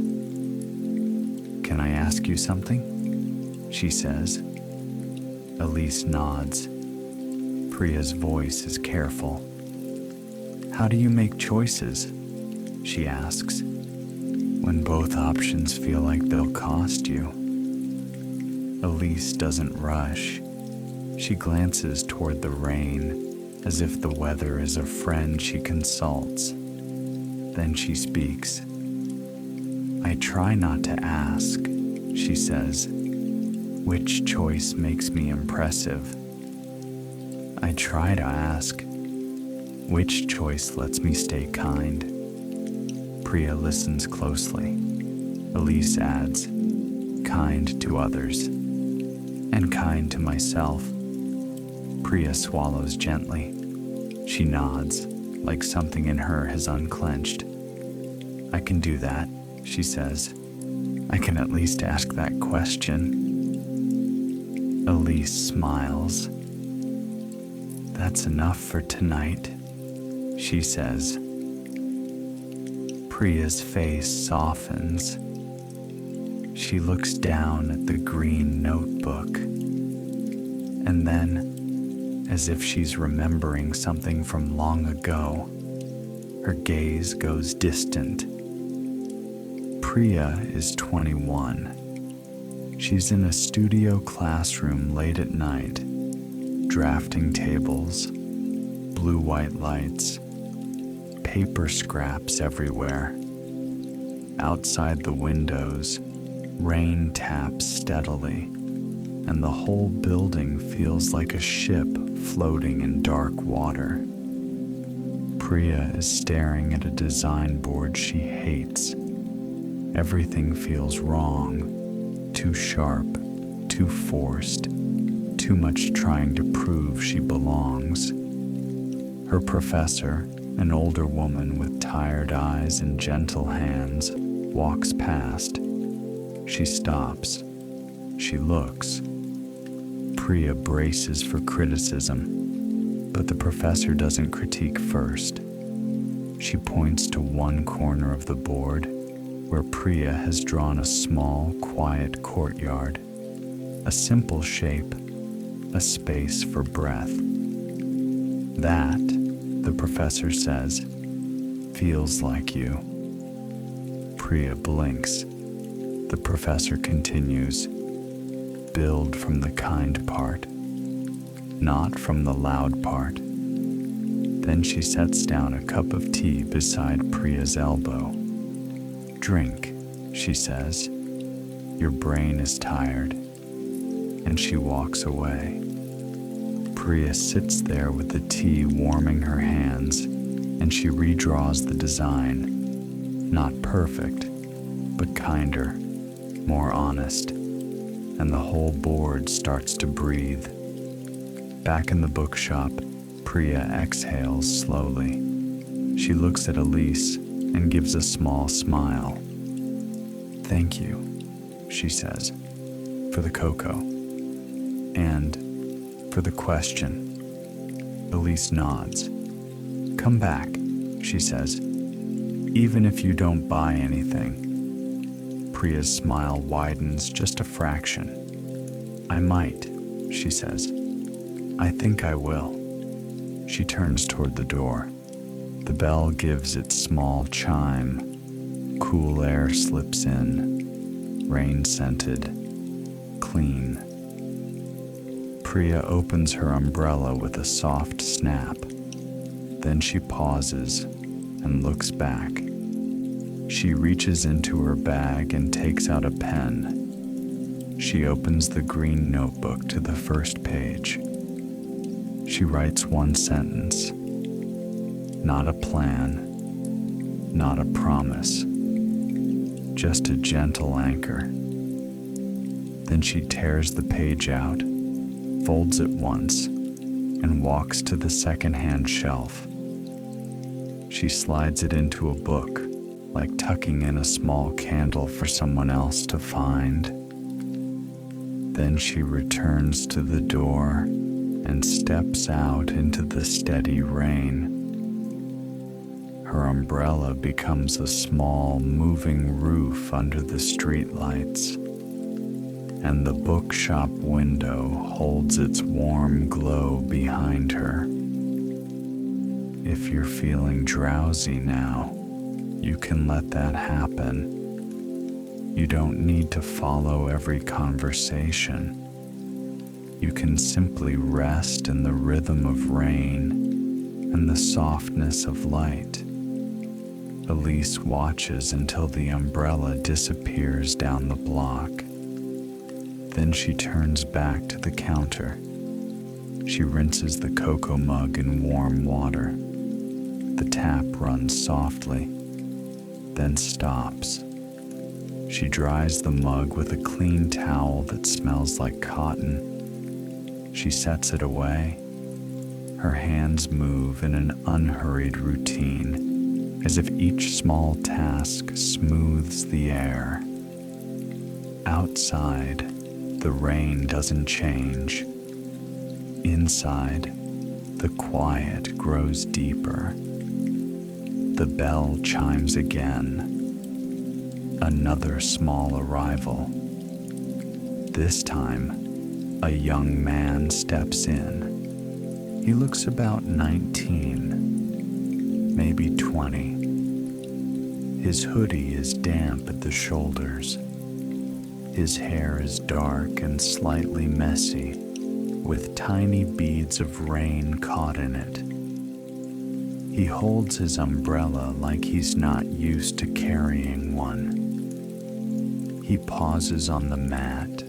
"Can I ask you something?" she says. Elise nods. Priya's voice is careful. "How do you make choices?" she asks, "when both options feel like they'll cost you?" Elise doesn't rush. She glances toward the rain, as if the weather is a friend she consults. Then she speaks. "I try not to ask," she says, "which choice makes me impressive. I try to ask, which choice lets me stay kind?" Priya listens closely. Elise adds, "Kind to others, and kind to myself." Priya swallows gently. She nods, like something in her has unclenched. "I can do that," she says. "I can at least ask that question." Elise smiles. "That's enough for tonight," she says. Priya's face softens. She looks down at the green notebook. And then, as if she's remembering something from long ago, her gaze goes distant. Priya is 21. She's in a studio classroom late at night, drafting tables, blue-white lights, paper scraps everywhere. Outside the windows, rain taps steadily, and the whole building feels like a ship floating in dark water. Priya is staring at a design board she hates. Everything feels wrong, too sharp, too forced, too much trying to prove she belongs. Her professor, an older woman with tired eyes and gentle hands, walks past. She stops. She looks. Priya braces for criticism, but the professor doesn't critique first. She points to one corner of the board where Priya has drawn a small, quiet courtyard, a simple shape, a space for breath. That, the professor says, feels like you. Priya blinks. The professor continues, build from the kind part, not from the loud part. Then she sets down a cup of tea beside Priya's elbow. Drink, she says. Your brain is tired. And she walks away. Priya sits there with the tea warming her hands, and she redraws the design. Not perfect, but kinder, more honest, and the whole board starts to breathe. Back in the bookshop, Priya exhales slowly. She looks at Elise and gives a small smile. Thank you, she says, for the cocoa. And for the question. Elise nods. Come back, she says, even if you don't buy anything. Priya's smile widens just a fraction. I might, she says. I think I will. She turns toward the door. The bell gives its small chime. Cool air slips in, rain-scented, clean. Priya opens her umbrella with a soft snap. Then she pauses and looks back. She reaches into her bag and takes out a pen. She opens the green notebook to the first page. She writes one sentence. Not a plan, not a promise, just a gentle anchor. Then she tears the page out, folds it once, and walks to the secondhand shelf. She slides it into a book, like tucking in a small candle for someone else to find. Then she returns to the door and steps out into the steady rain. Her umbrella becomes a small, moving roof under the streetlights, and the bookshop window holds its warm glow behind her. If you're feeling drowsy now, you can let that happen. You don't need to follow every conversation. You can simply rest in the rhythm of rain and the softness of light. Elise watches until the umbrella disappears down the block. Then she turns back to the counter. She rinses the cocoa mug in warm water. The tap runs softly, then stops. She dries the mug with a clean towel that smells like cotton. She sets it away. Her hands move in an unhurried routine, as if each small task smooths the air. Outside, the rain doesn't change. Inside, the quiet grows deeper. The bell chimes again. Another small arrival. This time, a young man steps in. He looks about 19, maybe 20. His hoodie is damp at the shoulders. His hair is dark and slightly messy, with tiny beads of rain caught in it. He holds his umbrella like he's not used to carrying one. He pauses on the mat,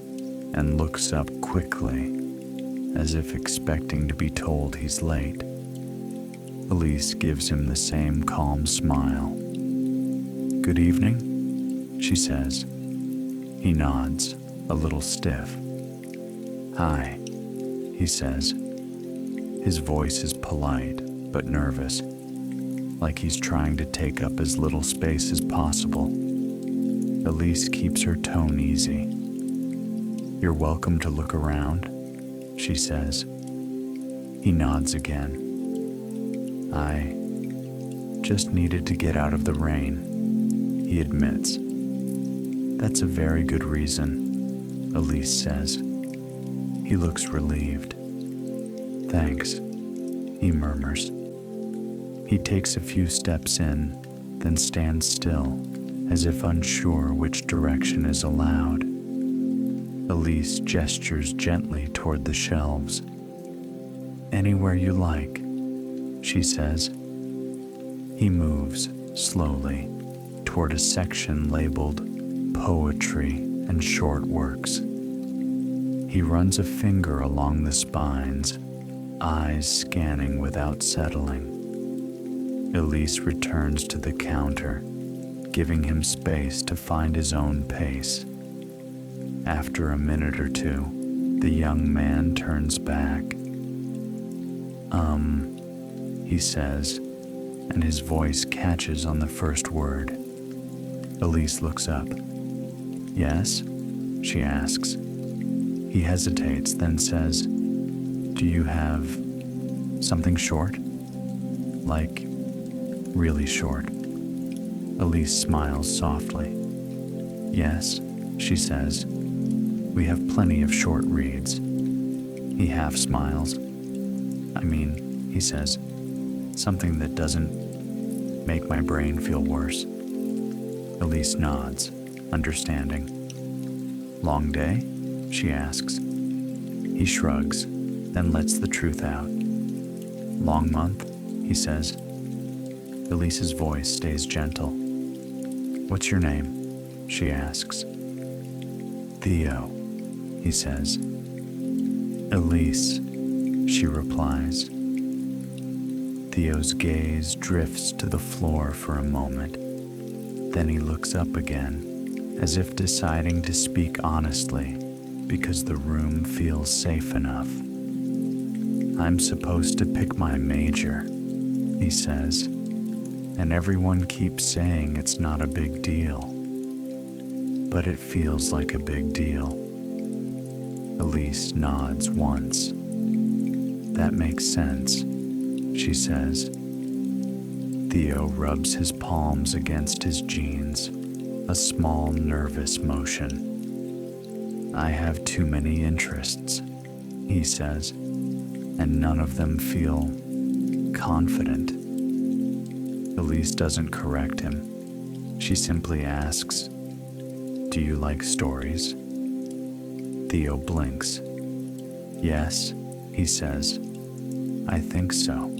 and looks up quickly, as if expecting to be told he's late. Elise gives him the same calm smile. "Good evening," she says. He nods, a little stiff. "Hi," he says. His voice is polite but nervous, like he's trying to take up as little space as possible. Elise keeps her tone easy. "You're welcome to look around," she says. He nods again. "I just needed to get out of the rain," he admits. "That's a very good reason," Elise says. He looks relieved. "Thanks," he murmurs. He takes a few steps in, then stands still, as if unsure which direction is allowed. Elise gestures gently toward the shelves. "Anywhere you like," she says. He moves, slowly, toward a section labeled Poetry and Short Works. He runs a finger along the spines, eyes scanning without settling. Elise returns to the counter, giving him space to find his own pace. After a minute or two, the young man turns back. He says, and his voice catches on the first word. Elise looks up. "Yes?" she asks. He hesitates, then says, "Do you have something short? Like, really short?" Elise smiles softly. "Yes," she says. "We have plenty of short reads." He half smiles. He says, "something that doesn't make my brain feel worse." Elise nods, understanding. "Long day?" she asks. He shrugs, then lets the truth out. "Long month?" he says. Elise's voice stays gentle. "What's your name?" she asks. "Theo," he says. "Elise," she replies. Theo's gaze drifts to the floor for a moment. Then he looks up again, as if deciding to speak honestly, because the room feels safe enough. "I'm supposed to pick my major," he says, "and everyone keeps saying it's not a big deal. But it feels like a big deal." Elise nods once. "That makes sense," she says. Theo rubs his palms against his jeans, a small nervous motion. "I have too many interests," he says, "and none of them feel confident." Elise doesn't correct him. She simply asks, "Do you like stories?" Theo blinks. "Yes," he says. "I think so.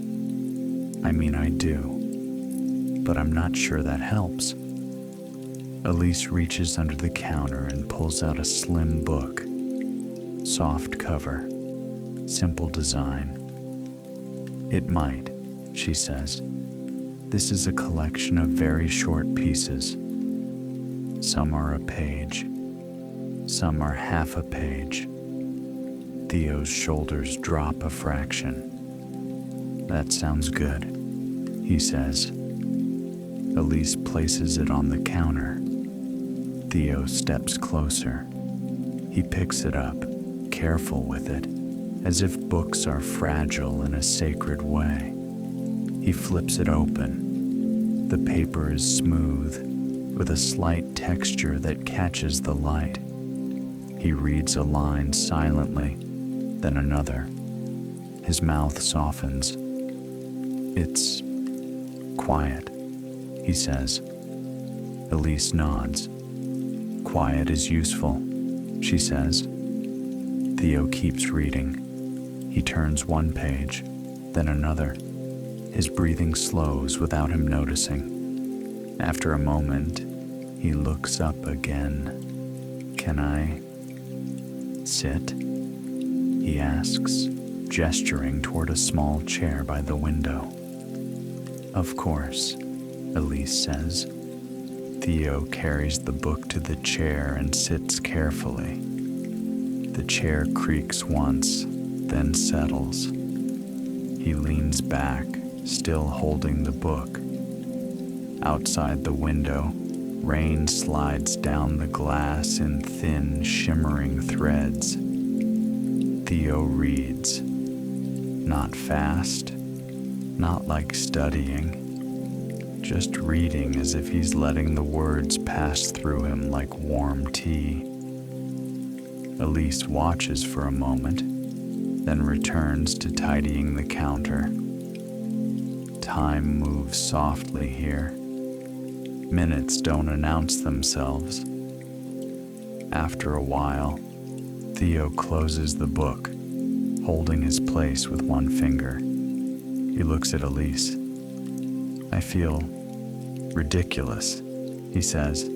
I do. But I'm not sure that helps." Elise reaches under the counter and pulls out a slim book. Soft cover, simple design. "It might," she says. "This is a collection of very short pieces. Some are a page. Some are half a page." Theo's shoulders drop a fraction. "That sounds good," he says. Elise places it on the counter. Theo steps closer. He picks it up, careful with it, as if books are fragile in a sacred way. He flips it open. The paper is smooth, with a slight texture that catches the light. He reads a line silently, then another. His mouth softens. "It's quiet," he says. Elise nods. "Quiet is useful," she says. Theo keeps reading. He turns one page, then another. His breathing slows without him noticing. After a moment, he looks up again. "Can I Sit? He asks, gesturing toward a small chair by the window. Of course, Elise says. Theo carries the book to the chair and sits carefully. The chair creaks once, then settles. He leans back, still holding the book. Outside the window, rain slides down the glass in thin, shimmering threads. Theo reads. Not fast, not like studying, just reading as if he's letting the words pass through him like warm tea. Elise watches for a moment, then returns to tidying the counter. Time moves softly here. Minutes don't announce themselves. After a while, Theo closes the book, holding his place with one finger. He looks at Elise. I feel ridiculous, he says.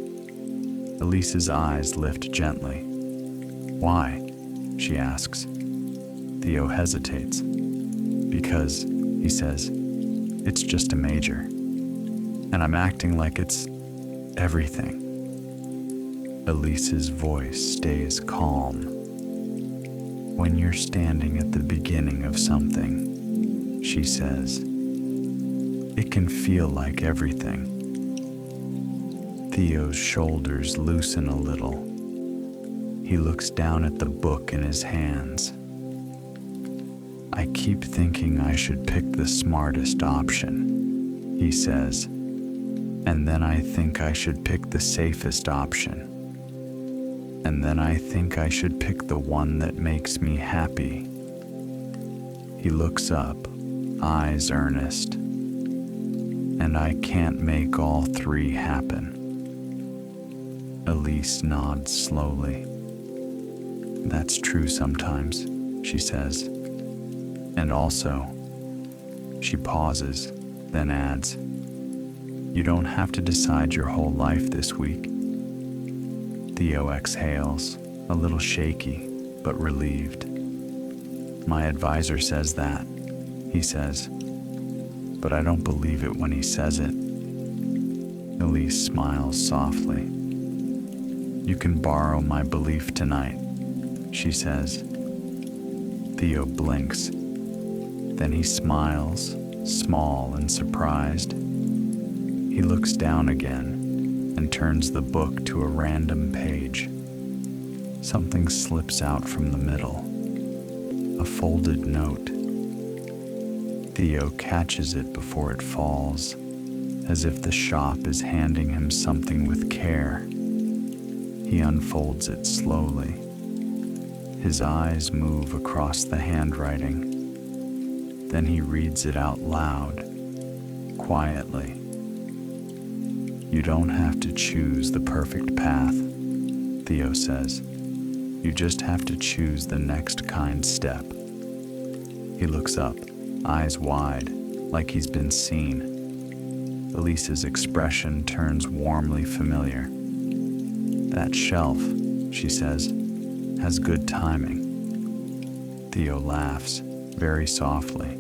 Elise's eyes lift gently. Why? She asks. Theo hesitates. Because, he says, it's just a major. And I'm acting like it's everything. Elise's voice stays calm. When you're standing at the beginning of something, she says, it can feel like everything. Theo's shoulders loosen a little. He looks down at the book in his hands. I keep thinking I should pick the smartest option, he says, and then I think I should pick the safest option. And then I think I should pick the one that makes me happy. He looks up, eyes earnest. And I can't make all three happen. Elise nods slowly. That's true sometimes, she says. And also, she pauses, then adds, you don't have to decide your whole life this week. Theo exhales, a little shaky, but relieved. My advisor says that, he says, but I don't believe it when he says it. Elise smiles softly. You can borrow my belief tonight, she says. Theo blinks. Then he smiles, small and surprised. He looks down again and turns the book to a random page. Something slips out from the middle. A folded note. Theo catches it before it falls, as if the shop is handing him something with care. He unfolds it slowly. His eyes move across the handwriting. Then he reads it out loud, quietly. You don't have to choose the perfect path, Theo says. You just have to choose the next kind step. He looks up, eyes wide, like he's been seen. Elise's expression turns warmly familiar. That shelf, she says, has good timing. Theo laughs, very softly.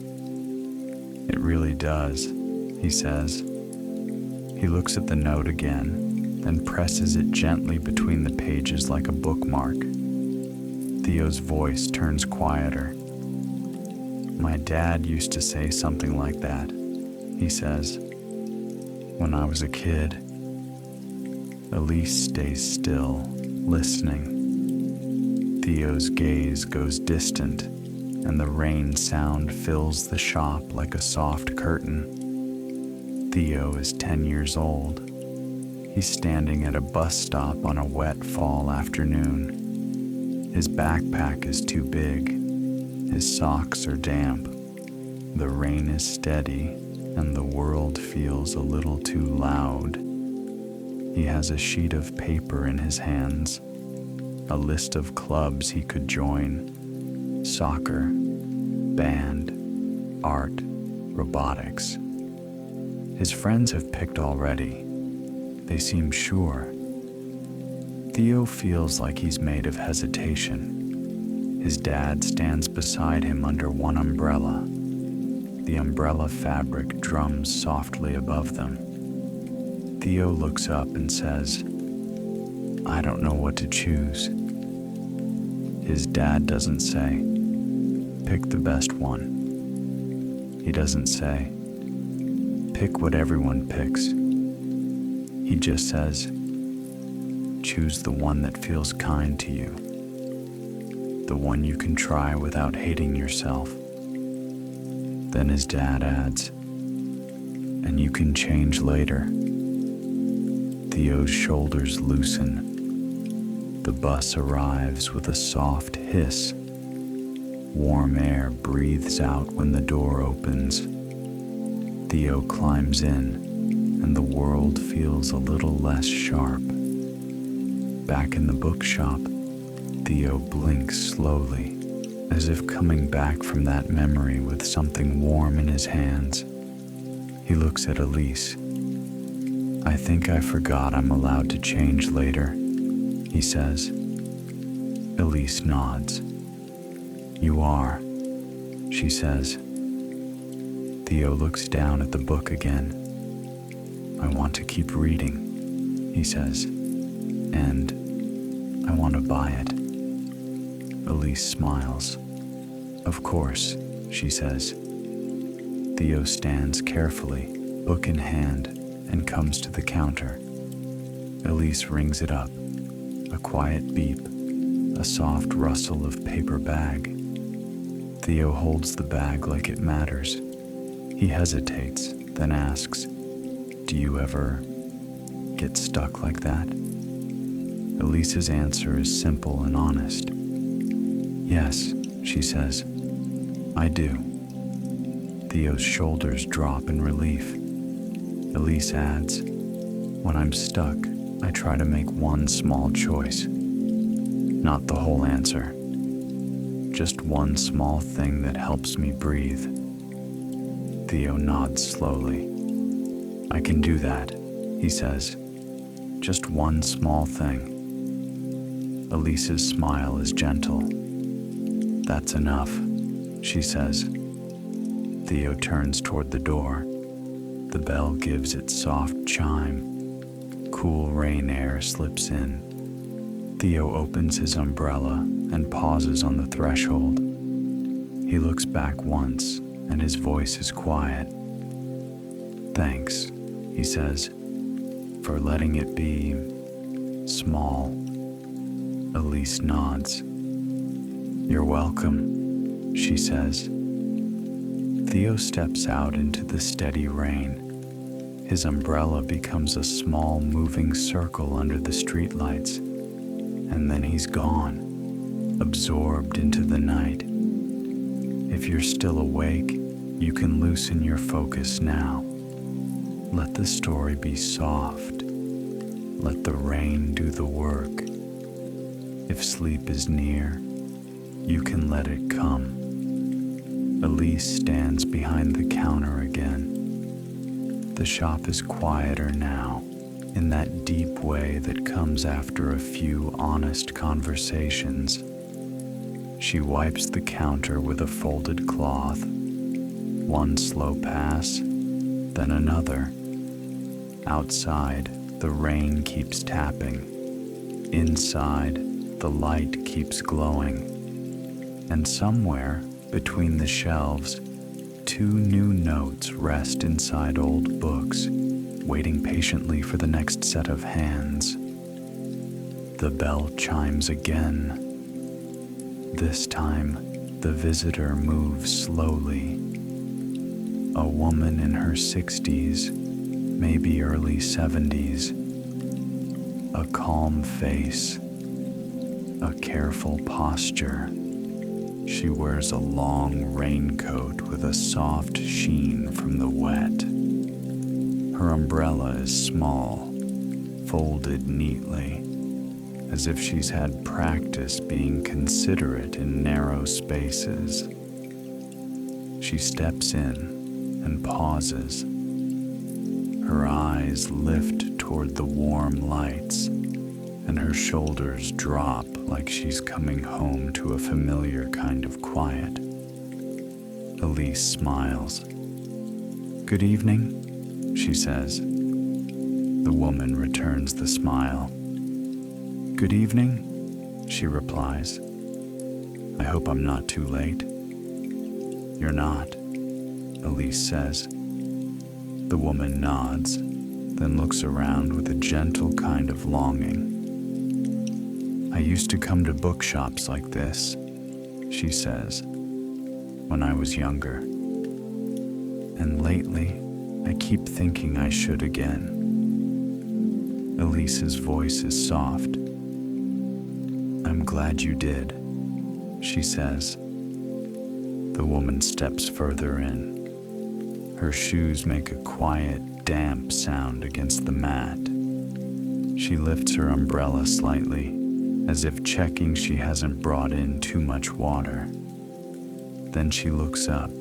It really does, he says. He looks at the note again, then presses it gently between the pages like a bookmark. Theo's voice turns quieter. My dad used to say something like that, he says, when I was a kid. Elise stays still, listening. Theo's gaze goes distant, and the rain sound fills the shop like a soft curtain. Theo is 10 years old. He's standing at a bus stop on a wet fall afternoon. His backpack is too big. His socks are damp. The rain is steady, and the world feels a little too loud. He has a sheet of paper in his hands, a list of clubs he could join: soccer, band, art, robotics. His friends have picked already. They seem sure. Theo feels like he's made of hesitation. His dad stands beside him under one umbrella. The umbrella fabric drums softly above them. Theo looks up and says, "I don't know what to choose." His dad doesn't say, "Pick the best one." He doesn't say, "Pick what everyone picks." He just says, "Choose the one that feels kind to you, the one you can try without hating yourself." Then his dad adds, "And you can change later." Theo's shoulders loosen. The bus arrives with a soft hiss. Warm air breathes out when the door opens. Theo climbs in, and the world feels a little less sharp. Back in the bookshop, Theo blinks slowly, as if coming back from that memory with something warm in his hands. He looks at Elise. "I think I forgot I'm allowed to change later," he says. Elise nods. "You are," she says. Theo looks down at the book again. "I want to keep reading," he says, "and I want to buy it." Elise smiles. "Of course," she says. Theo stands carefully, book in hand, and comes to the counter. Elise rings it up. A quiet beep, a soft rustle of paper bag. Theo holds the bag like it matters. He hesitates, then asks, "Do you ever get stuck like that?" Elise's answer is simple and honest. "Yes," she says, "I do." Theo's shoulders drop in relief. Elise adds, "When I'm stuck, I try to make one small choice. Not the whole answer. Just one small thing that helps me breathe." Theo nods slowly. "I can do that," he says. "Just one small thing." Elise's smile is gentle. "That's enough," she says. Theo turns toward the door. The bell gives its soft chime. Cool rain air slips in. Theo opens his umbrella and pauses on the threshold. He looks back once, and his voice is quiet. "Thanks," he says, "for letting it be small." Elise nods. "You're welcome," she says. Theo steps out into the steady rain. His umbrella becomes a small moving circle under the streetlights, and then he's gone, absorbed into the night. If you're still awake, you can loosen your focus now. Let the story be soft. Let the rain do the work. If sleep is near, you can let it come. Elise stands behind the counter again. The shop is quieter now, in that deep way that comes after a few honest conversations. She wipes the counter with a folded cloth. One slow pass, then another. Outside, the rain keeps tapping. Inside, the light keeps glowing. And somewhere, between the shelves, two new notes rest inside old books, waiting patiently for the next set of hands. The bell chimes again. This time, the visitor moves slowly. A woman in her 60s, maybe early 70s. A calm face, a careful posture. She wears a long raincoat with a soft sheen from the wet. Her umbrella is small, folded neatly, as if she's had practice being considerate in narrow spaces. She steps in and pauses. Her eyes lift toward the warm lights, and her shoulders drop like she's coming home to a familiar kind of quiet. Elise smiles. "Good evening," she says. The woman returns the smile. "Good evening," she replies. "I hope I'm not too late." "You're not," Elise says. The woman nods, then looks around with a gentle kind of longing. "I used to come to bookshops like this," she says, "when I was younger. And lately, I keep thinking I should again." Elise's voice is soft. "I'm glad you did," she says. The woman steps further in. Her shoes make a quiet, damp sound against the mat. She lifts her umbrella slightly, as if checking she hasn't brought in too much water. Then she looks up,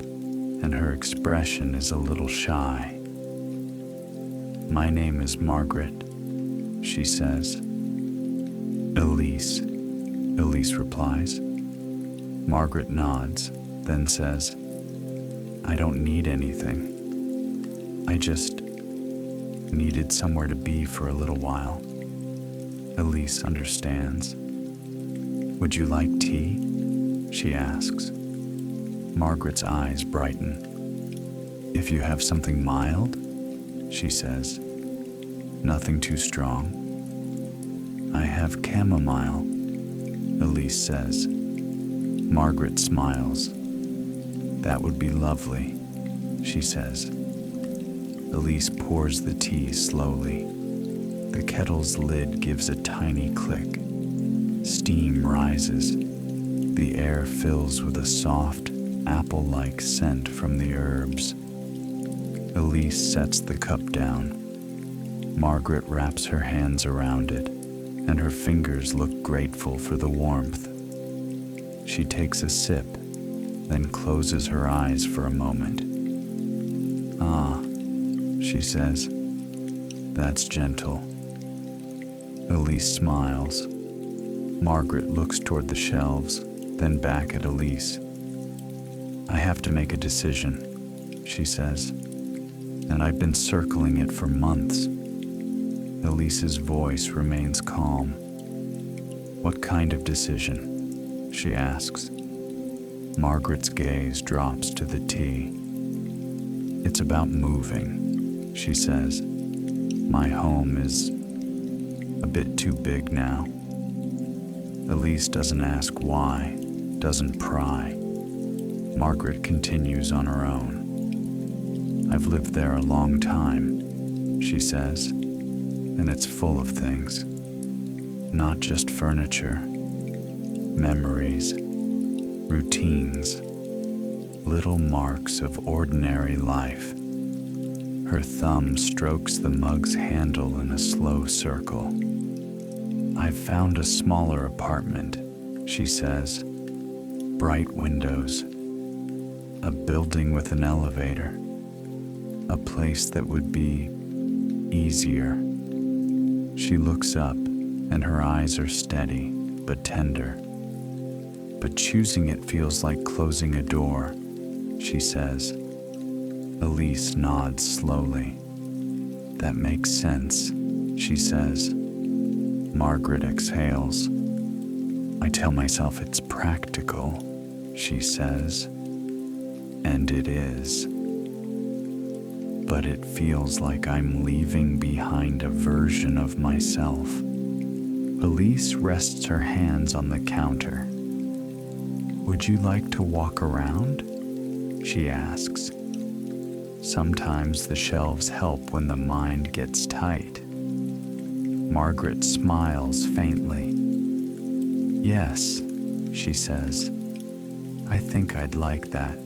and her expression is a little shy. "My name is Margaret," she says. Elise replies. Margaret nods, then says, "I don't need anything. I just needed somewhere to be for a little while." Elise understands. "Would you like tea?" she asks. Margaret's eyes brighten. "If you have something mild," she says. "Nothing too strong." "I have chamomile," Elise says. Margaret smiles. "That would be lovely," she says. Elise pours the tea slowly. The kettle's lid gives a tiny click. Steam rises. The air fills with a soft, apple-like scent from the herbs. Elise sets the cup down. Margaret wraps her hands around it, and her fingers look grateful for the warmth. She takes a sip, then closes her eyes for a moment. "Ah," she says. "That's gentle." Elise smiles. Margaret looks toward the shelves, then back at Elise. "I have to make a decision," she says, "and I've been circling it for months." Elise's voice remains calm. "What kind of decision?" she asks. Margaret's gaze drops to the tea. "It's about moving," she says. "My home is a bit too big now." Elise doesn't ask why, doesn't pry. Margaret continues on her own. "I've lived there a long time," she says, "and it's full of things. Not just furniture. Memories, routines, little marks of ordinary life." Her thumb strokes the mug's handle in a slow circle. "I've found a smaller apartment," she says. "Bright windows, a building with an elevator, a place that would be easier." She looks up, and her eyes are steady but tender. "But choosing it feels like closing a door," she says. Elise nods slowly. "That makes sense," she says. Margaret exhales. "I tell myself it's practical," she says. And it is. But it feels like I'm leaving behind a version of myself. Elise rests her hands on the counter. "Would you like to walk around?" she asks. Sometimes the shelves help when the mind gets tight. Margaret smiles faintly. "Yes," she says. "I think I'd like that."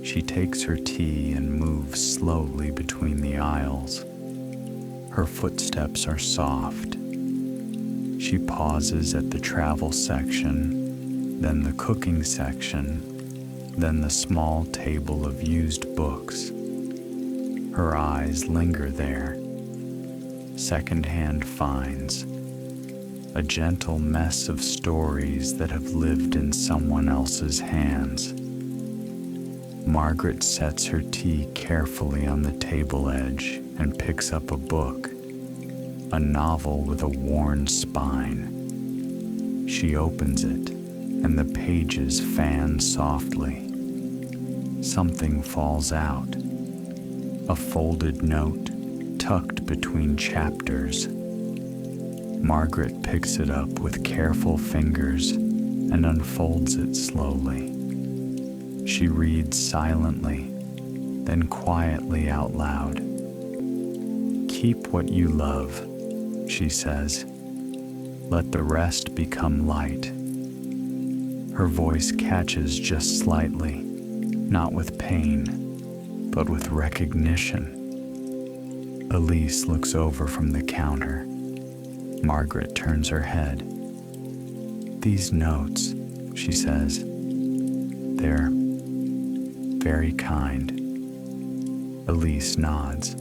She takes her tea and moves slowly between the aisles. Her footsteps are soft. She pauses at the travel section, then the cooking section, then the small table of used books. Her eyes linger there. Secondhand finds, a gentle mess of stories that have lived in someone else's hands. Margaret sets her tea carefully on the table edge and picks up a book, a novel with a worn spine. She opens it, and the pages fan softly. Something falls out, a folded note tucked between chapters. Margaret picks it up with careful fingers and unfolds it slowly. She reads silently, then quietly out loud. "Keep what you love," she says. "Let the rest become light." Her voice catches just slightly, not with pain, but with recognition. Elise looks over from the counter. Margaret turns her head. "These notes," she says, "they're very kind." Elise nods.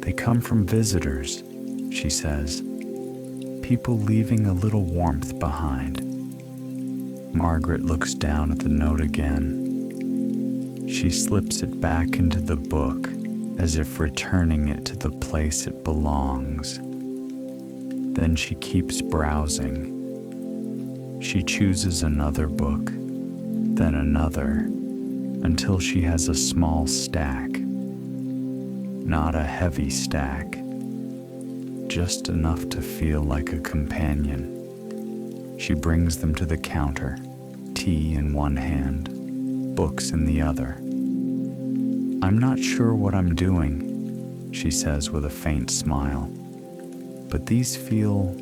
"They come from visitors," she says, "people leaving a little warmth behind." Margaret looks down at the note again. She slips it back into the book as if returning it to the place it belongs. Then she keeps browsing. She chooses another book, then another, until she has a small stack. Not a heavy stack, just enough to feel like a companion. She brings them to the counter, tea in one hand, books in the other. "I'm not sure what I'm doing," she says with a faint smile, "but these feel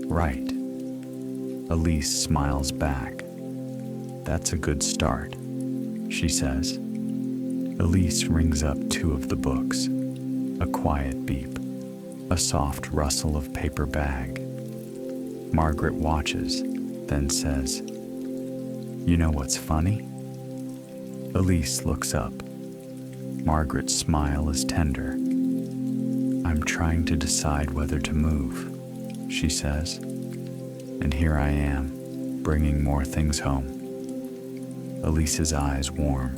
right." Elise smiles back. "That's a good start," she says. Elise rings up two of the books, a quiet beep, a soft rustle of paper bag. Margaret watches, then says, "You know what's funny?" Elise looks up. Margaret's smile is tender. "I'm trying to decide whether to move," she says. "And here I am, bringing more things home." Elise's eyes warm.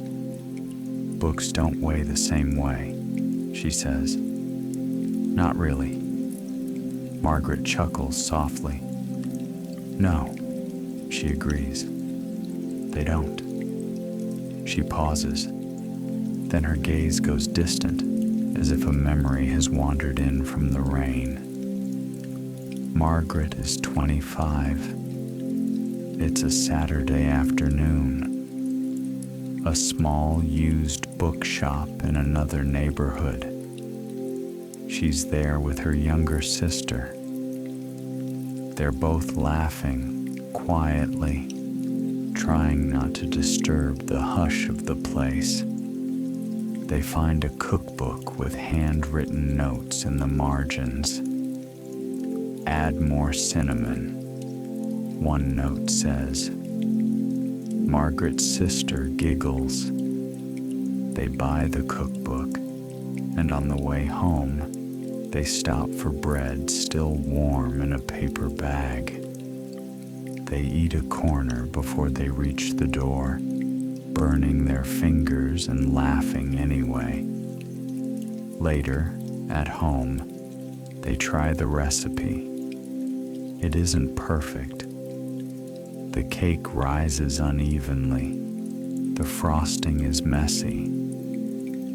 "Books don't weigh the same way," she says. "Not really." Margaret chuckles softly. "No," she agrees. "They don't." She pauses. Then her gaze goes distant, as if a memory has wandered in from the rain. Margaret is 25. It's a Saturday afternoon. A small used bookshop in another neighborhood. She's there with her younger sister. They're both laughing quietly, trying not to disturb the hush of the place. They find a cookbook with handwritten notes in the margins. "Add more cinnamon," one note says. Margaret's sister giggles. They buy the cookbook, and on the way home, they stop for bread still warm in a paper bag. They eat a corner before they reach the door, burning their fingers and laughing anyway. Later, at home, they try the recipe. It isn't perfect. The cake rises unevenly. The frosting is messy,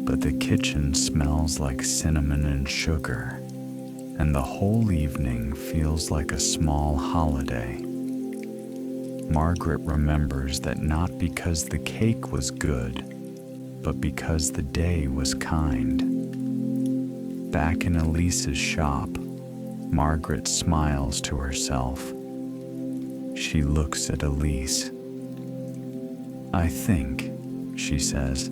but the kitchen smells like cinnamon and sugar, and the whole evening feels like a small holiday. Margaret remembers that not because the cake was good, but because the day was kind. Back in Elise's shop, Margaret smiles to herself. She looks at Elise. "I think," she says,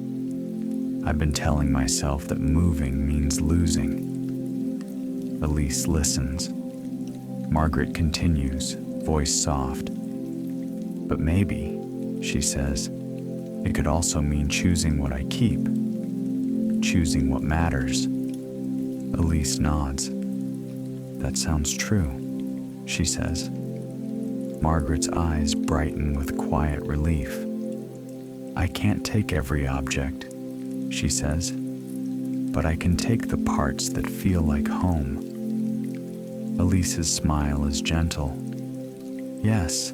"I've been telling myself that moving means losing." Elise listens. Margaret continues, voice soft. "But maybe," she says, "it could also mean choosing what I keep, choosing what matters." Elise nods. "That sounds true." she says. Margaret's eyes brighten with quiet relief. I can't take every object, she says, but I can take the parts that feel like home. Elise's smile is gentle. Yes,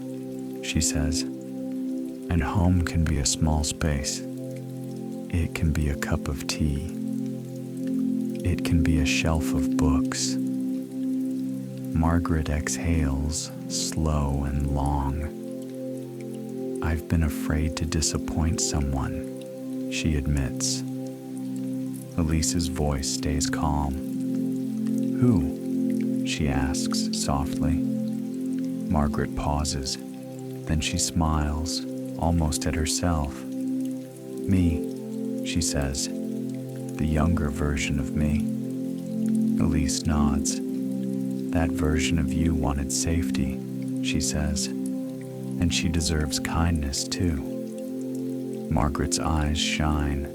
she says, and home can be a small space. It can be a cup of tea. It can be a shelf of books. Margaret exhales, slow and long. I've been afraid to disappoint someone, she admits. Elise's voice stays calm. Who? She asks softly. Margaret pauses, then she smiles, almost at herself. Me, she says, the younger version of me. Elise nods. That version of you wanted safety, she says, and she deserves kindness too. Margaret's eyes shine,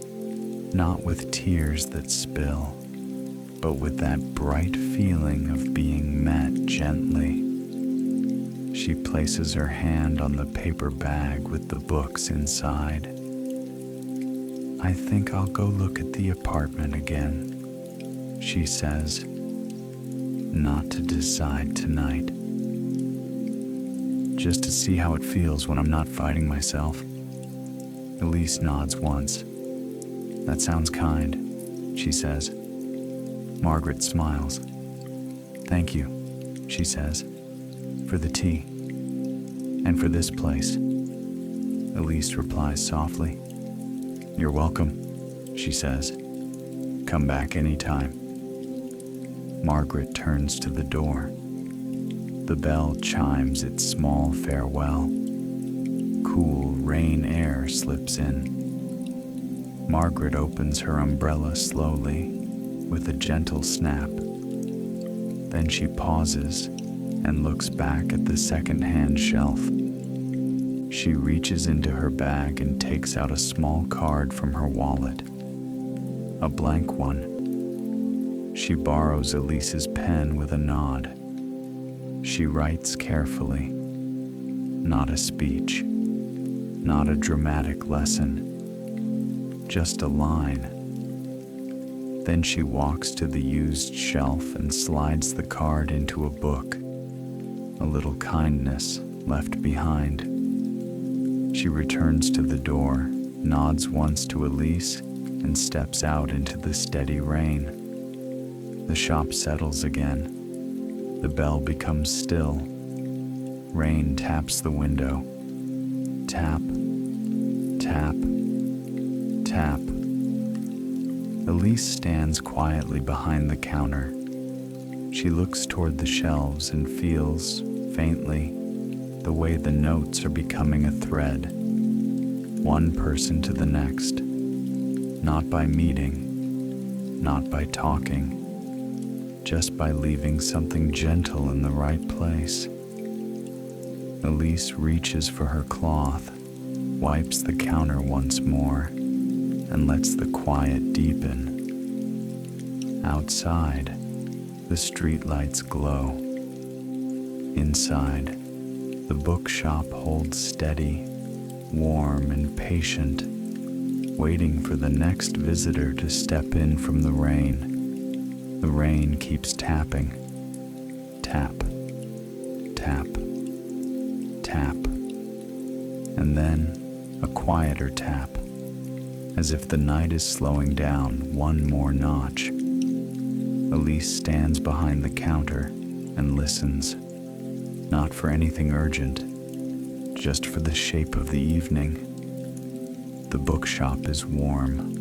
not with tears that spill, but with that bright feeling of being met gently. She places her hand on the paper bag with the books inside. I think I'll go look at the apartment again, she says, not to decide tonight. Just to see how it feels when I'm not fighting myself. Elise nods once. That sounds kind, she says. Margaret smiles. Thank you, she says, for the tea, and for this place. Elise replies softly. You're welcome, she says. Come back anytime. Margaret turns to the door. The bell chimes its small farewell. Cool rain air slips in. Margaret opens her umbrella slowly, with a gentle snap. Then she pauses and looks back at the secondhand shelf. She reaches into her bag and takes out a small card from her wallet. A blank one. She borrows Elise's pen with a nod. She writes carefully. Not a speech. Not a dramatic lesson. Just a line. Then she walks to the used shelf and slides the card into a book. A little kindness left behind. She returns to the door, nods once to Elise, and steps out into the steady rain. The shop settles again. The bell becomes still. Rain taps the window. Tap, tap, tap. Elise stands quietly behind the counter. She looks toward the shelves and feels, faintly, the way the notes are becoming a thread. One person to the next. Not by meeting, not by talking, just by leaving something gentle in the right place. Elise reaches for her cloth, wipes the counter once more, and lets the quiet deepen. Outside, the streetlights glow. Inside, the bookshop holds steady, warm and patient, waiting for the next visitor to step in from the rain. The rain keeps tapping. Tap, tap, tap. And then a quieter tap, as if the night is slowing down one more notch. Elise stands behind the counter and listens. Not for anything urgent, just for the shape of the evening. The bookshop is warm,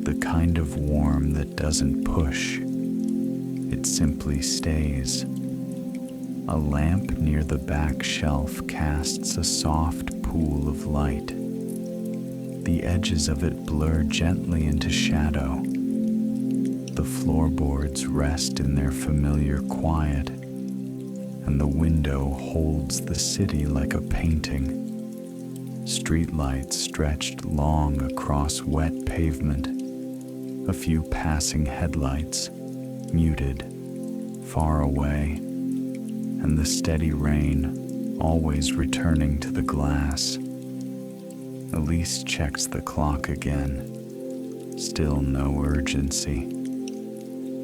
the kind of warm that doesn't push. It simply stays. A lamp near the back shelf casts a soft pool of light. The edges of it blur gently into shadow. The floorboards rest in their familiar quiet, and the window holds the city like a painting. Streetlights stretched long across wet pavement. A few passing headlights, muted, far away, and the steady rain always returning to the glass. Elise checks the clock again. Still no urgency.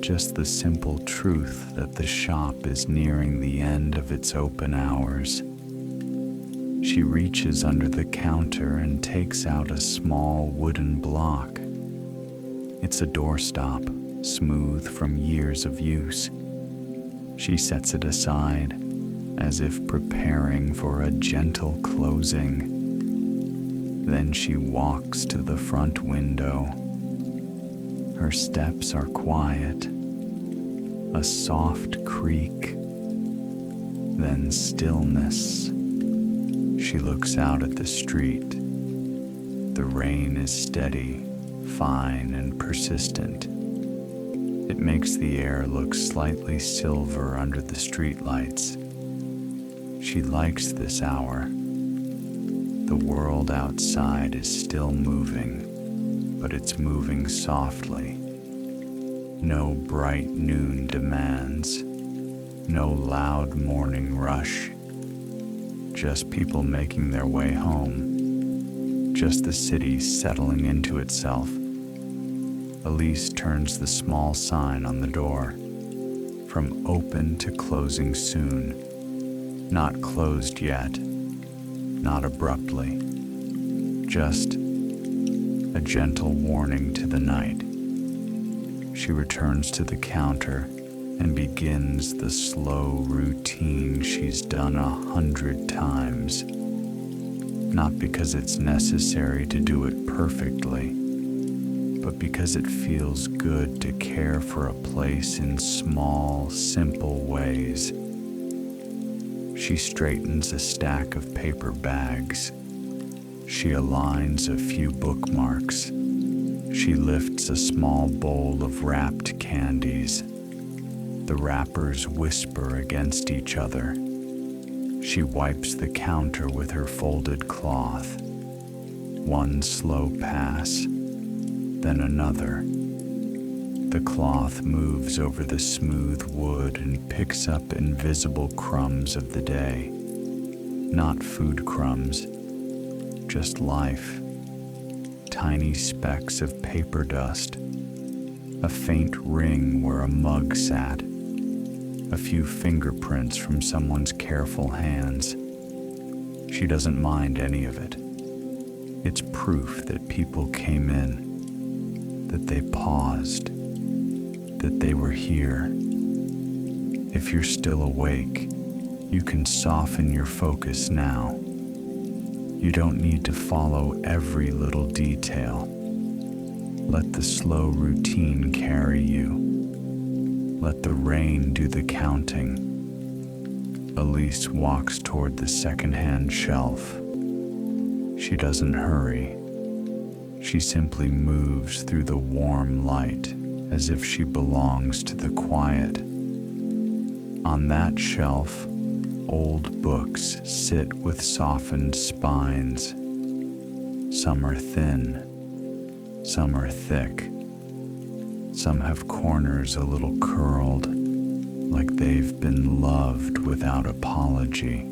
Just the simple truth that the shop is nearing the end of its open hours. She reaches under the counter and takes out a small wooden block. It's a doorstop, smooth from years of use. She sets it aside, as if preparing for a gentle closing. Then she walks to the front window. Her steps are quiet, a soft creak, then stillness. She looks out at the street. The rain is steady, fine and persistent. It makes the air look slightly silver under the streetlights. She likes this hour. The world outside is still moving, but it's moving softly. No bright noon demands, no loud morning rush. Just people making their way home. Just the city settling into itself. Elise turns the small sign on the door. From open to closing soon. Not closed yet. Not abruptly. Just a gentle warning to the night. She returns to the counter and begins the slow routine she's done 100 times. Not because it's necessary to do it perfectly, but because it feels good to care for a place in small, simple ways. She straightens a stack of paper bags. She aligns a few bookmarks. She lifts a small bowl of wrapped candies. The wrappers whisper against each other. She wipes the counter with her folded cloth. One slow pass, then another. The cloth moves over the smooth wood and picks up invisible crumbs of the day. Not food crumbs, just life. Tiny specks of paper dust. A faint ring where a mug sat. A few fingerprints from someone's careful hands. She doesn't mind any of it. It's proof that people came in, that they paused, that they were here. If you're still awake, you can soften your focus now. You don't need to follow every little detail. Let the slow routine carry you. Let the rain do the counting. Elise walks toward the secondhand shelf. She doesn't hurry. She simply moves through the warm light as if she belongs to the quiet. On that shelf, old books sit with softened spines. Some are thin, some are thick. Some have corners a little curled, like they've been loved without apology.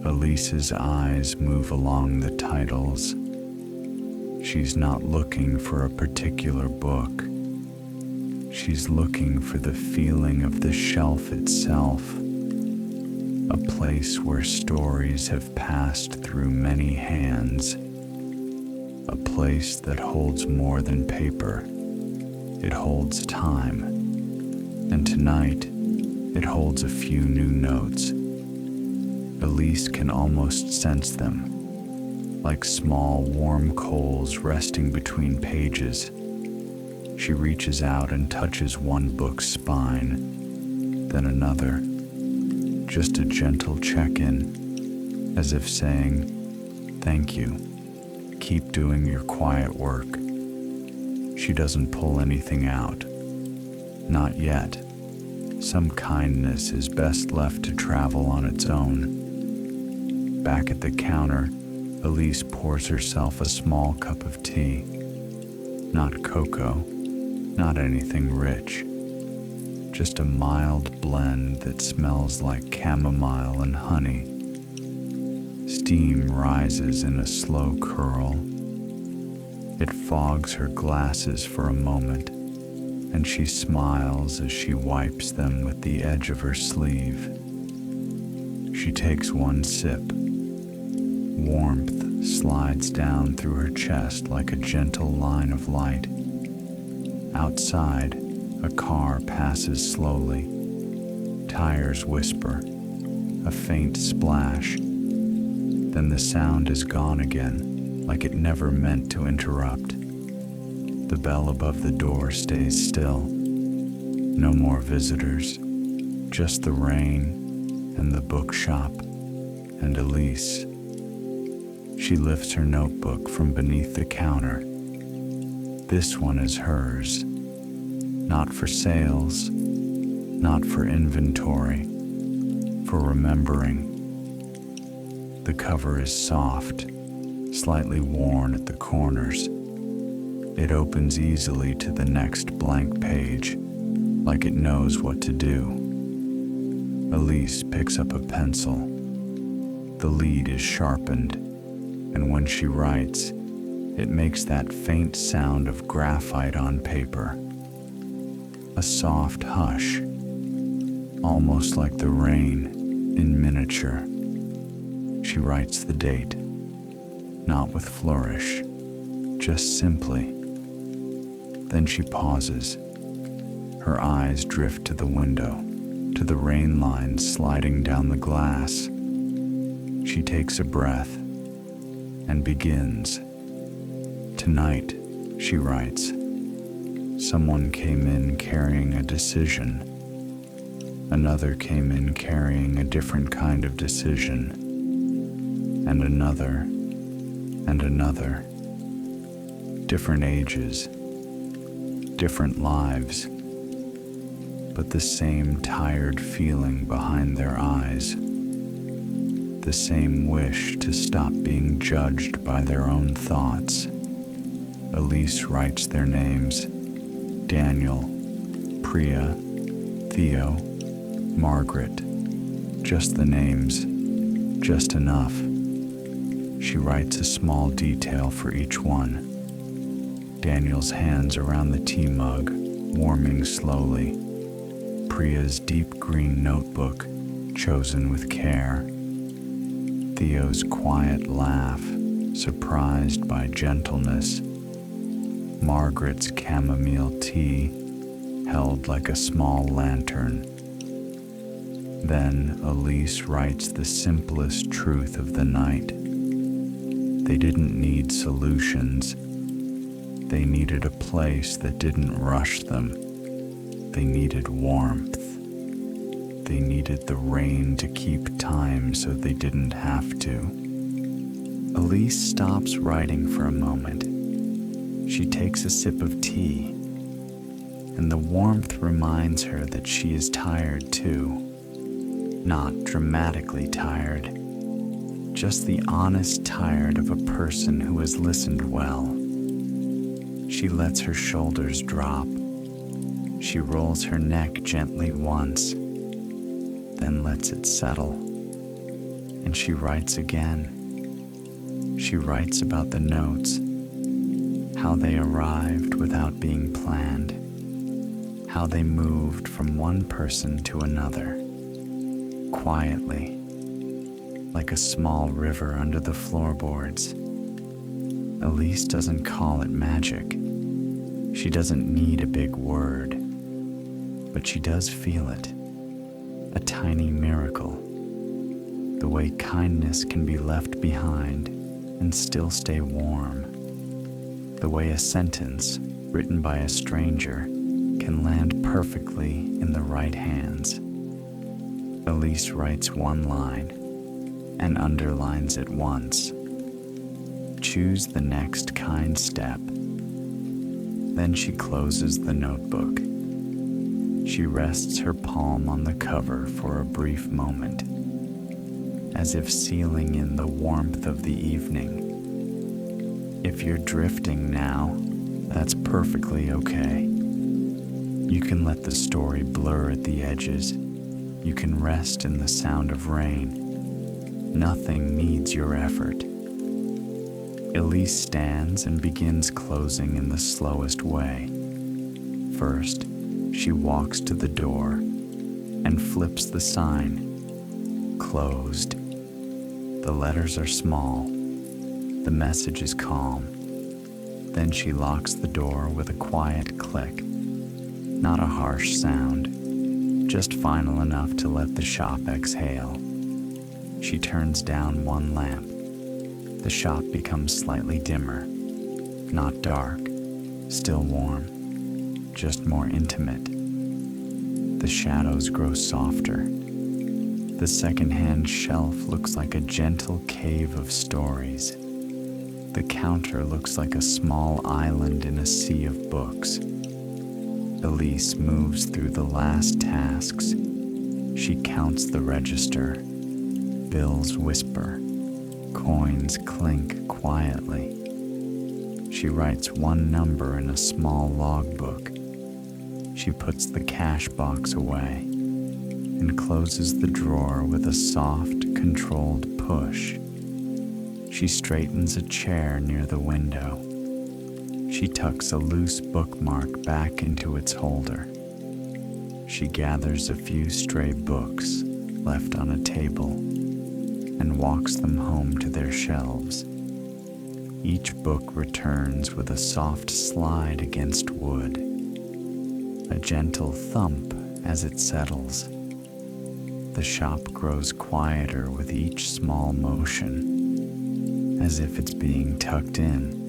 Elise's eyes move along the titles. She's not looking for a particular book. She's looking for the feeling of the shelf itself, a place where stories have passed through many hands, a place that holds more than paper. It holds time, and tonight it holds a few new notes. Elise can almost sense them, like small warm coals resting between pages. She reaches out and touches one book's spine, then another. Just a gentle check-in, as if saying, "Thank you. Keep doing your quiet work." She doesn't pull anything out. Not yet. Some kindness is best left to travel on its own. Back at the counter, Elise pours herself a small cup of tea. Not cocoa, not anything rich. just a mild blend that smells like chamomile and honey. Steam rises in a slow curl. It fogs her glasses for a moment, and she smiles as she wipes them with the edge of her sleeve. She takes one sip. Warmth slides down through her chest like a gentle line of light. Outside, a car passes slowly. Tires whisper, a faint splash. Then the sound is gone again, like it never meant to interrupt. The bell above the door stays still. No more visitors, just the rain and the bookshop and Elise. She lifts her notebook from beneath the counter. This one is hers. Not for sales, not for inventory, for remembering. The cover is soft, slightly worn at the corners. It opens easily to the next blank page, like it knows what to do. Elise picks up a pencil. The lead is sharpened, and when she writes, it makes that faint sound of graphite on paper. A soft hush, almost like the rain in miniature. She writes the date, not with flourish, just simply. Then she pauses. Her eyes drift to the window, to the rain lines sliding down the glass. She takes a breath and begins. Tonight, she writes, someone came in carrying a decision. Another came in carrying a different kind of decision. And another, and another. Different ages, different lives, but the same tired feeling behind their eyes. The same wish to stop being judged by their own thoughts. Elise writes their names: Daniel, Priya, Theo, Margaret. Just the names, just enough. She writes a small detail for each one. Daniel's hands around the tea mug, warming slowly. Priya's deep green notebook, chosen with care. Theo's quiet laugh, surprised by gentleness. Margaret's chamomile tea, held like a small lantern. Then Elise writes the simplest truth of the night. They didn't need solutions. They needed a place that didn't rush them. They needed warmth. They needed the rain to keep time so they didn't have to. Elise stops writing for a moment. She takes a sip of tea, and the warmth reminds her that she is tired too. Not dramatically tired, just the honest tired of a person who has listened well. She lets her shoulders drop. She rolls her neck gently once, then lets it settle. And she writes again. She writes about the notes, how they arrived without being planned, how they moved from one person to another, quietly, like a small river under the floorboards. Elise doesn't call it magic. She doesn't need a big word, but she does feel it. A tiny miracle. The way kindness can be left behind and still stay warm. The way a sentence written by a stranger can land perfectly in the right hands. Elise writes one line and underlines it once. Choose the next kind step. Then she closes the notebook. She rests her palm on the cover for a brief moment, as if sealing in the warmth of the evening. If you're drifting now, that's perfectly okay. You can let the story blur at the edges. You can rest in the sound of rain. Nothing needs your effort. Elise stands and begins closing in the slowest way. First, she walks to the door and flips the sign. Closed. The letters are small. The message is calm. Then she locks the door with a quiet click. Not a harsh sound, just final enough to let the shop exhale. She turns down one lamp. The shop becomes slightly dimmer. Not dark, still warm, just more intimate. The shadows grow softer. The secondhand shelf looks like a gentle cave of stories. The counter looks like a small island in a sea of books. Elise moves through the last tasks. She counts the register. Bills whisper. Coins clink quietly. She writes one number in a small logbook. She puts the cash box away and closes the drawer with a soft, controlled push. She straightens a chair near the window. She tucks a loose bookmark back into its holder. She gathers a few stray books left on a table and walks them home to their shelves. Each book returns with a soft slide against wood, a gentle thump as it settles. The shop grows quieter with each small motion, as if it's being tucked in.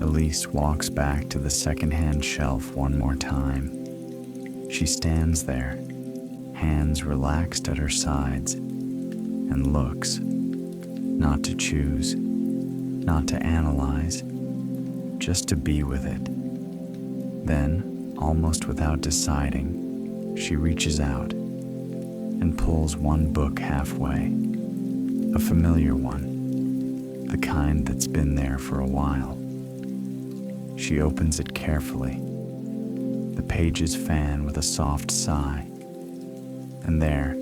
Elise walks back to the secondhand shelf one more time. She stands there, hands relaxed at her sides, and looks, not to choose, not to analyze, just to be with it. Then, almost without deciding, she reaches out and pulls one book halfway, a familiar one, the kind that's been there for a while. She opens it carefully. The pages fan with a soft sigh. And there,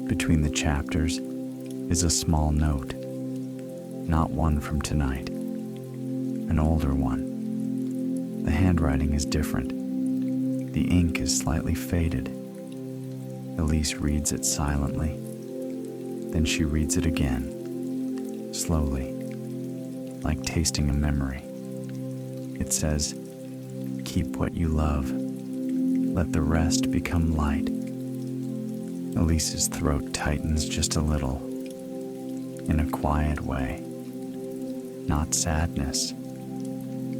between the chapters, is a small note. Not one from tonight. An older one. The handwriting is different. The ink is slightly faded. Elise reads it silently. Then she reads it again, slowly, like tasting a memory. It says, "Keep what you love. Let the rest become light." Elise's throat tightens just a little, in a quiet way. Not sadness,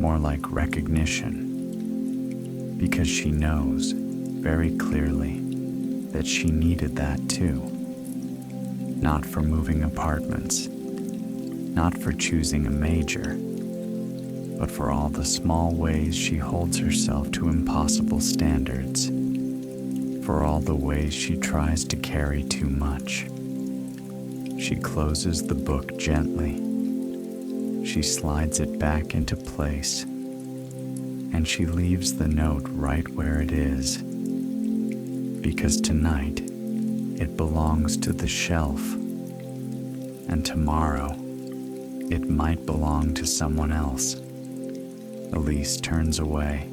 more like recognition, because she knows very clearly that she needed that too. Not for moving apartments, not for choosing a major, but for all the small ways she holds herself to impossible standards, for all the ways she tries to carry too much. She closes the book gently. She slides it back into place, and she leaves the note right where it is, because tonight it belongs to the shelf, and tomorrow it might belong to someone else. Elise turns away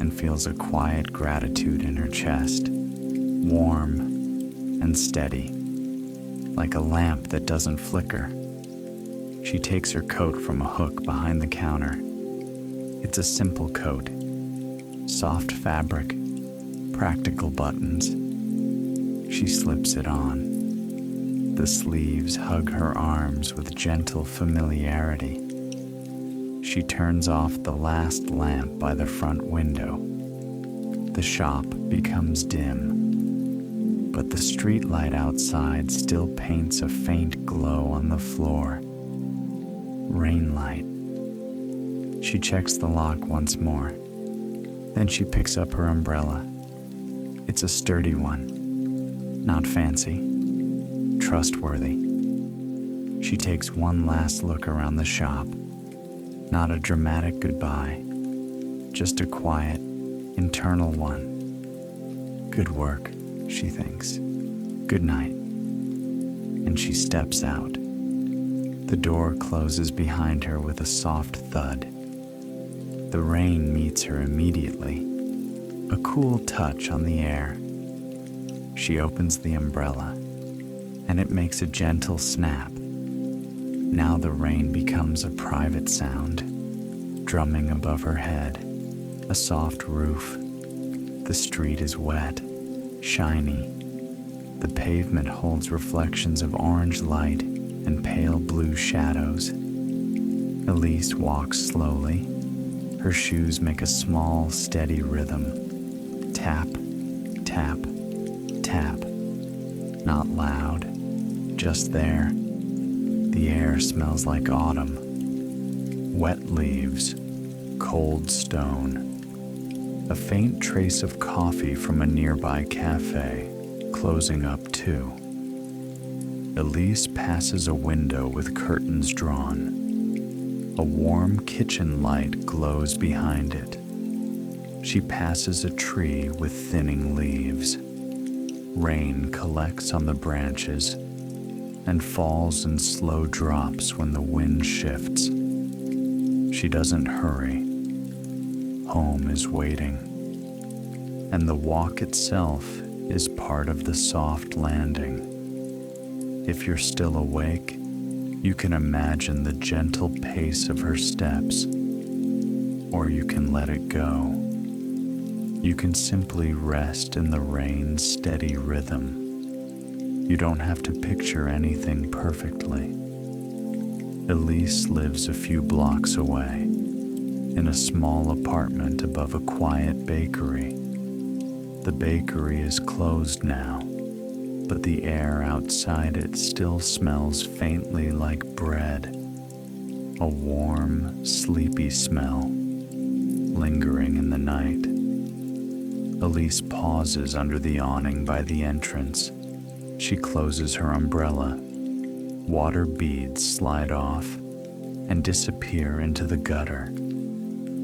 and feels a quiet gratitude in her chest, warm and steady, like a lamp that doesn't flicker. She takes her coat from a hook behind the counter. It's a simple coat, soft fabric, practical buttons. She slips it on. The sleeves hug her arms with gentle familiarity. She turns off the last lamp by the front window. The shop becomes dim, but the street light outside still paints a faint glow on the floor. Rain light. She checks the lock once more. Then she picks up her umbrella. It's a sturdy one, not fancy, trustworthy. She takes one last look around the shop. Not a dramatic goodbye, just a quiet, internal one. Good work, she thinks. Good night. And she steps out. The door closes behind her with a soft thud. The rain meets her immediately, a cool touch on the air. She opens the umbrella, and it makes a gentle snap. Now the rain becomes a private sound, drumming above her head, a soft roof. The street is wet, shiny. The pavement holds reflections of orange light and pale blue shadows. Elise walks slowly. Her shoes make a small, steady rhythm. Tap, tap, tap. Not loud, just there. The air smells like autumn. Wet leaves, cold stone. A faint trace of coffee from a nearby cafe, closing up too. Elise passes a window with curtains drawn. A warm kitchen light glows behind it. She passes a tree with thinning leaves. Rain collects on the branches and falls in slow drops when the wind shifts. She doesn't hurry. Home is waiting. And the walk itself is part of the soft landing. If you're still awake, you can imagine the gentle pace of her steps, or you can let it go. You can simply rest in the rain's steady rhythm. You don't have to picture anything perfectly. Elise lives a few blocks away, in a small apartment above a quiet bakery. The bakery is closed now, but the air outside it still smells faintly like bread, a warm, sleepy smell, lingering in the night. Elise pauses under the awning by the entrance. She closes her umbrella. Water beads slide off and disappear into the gutter.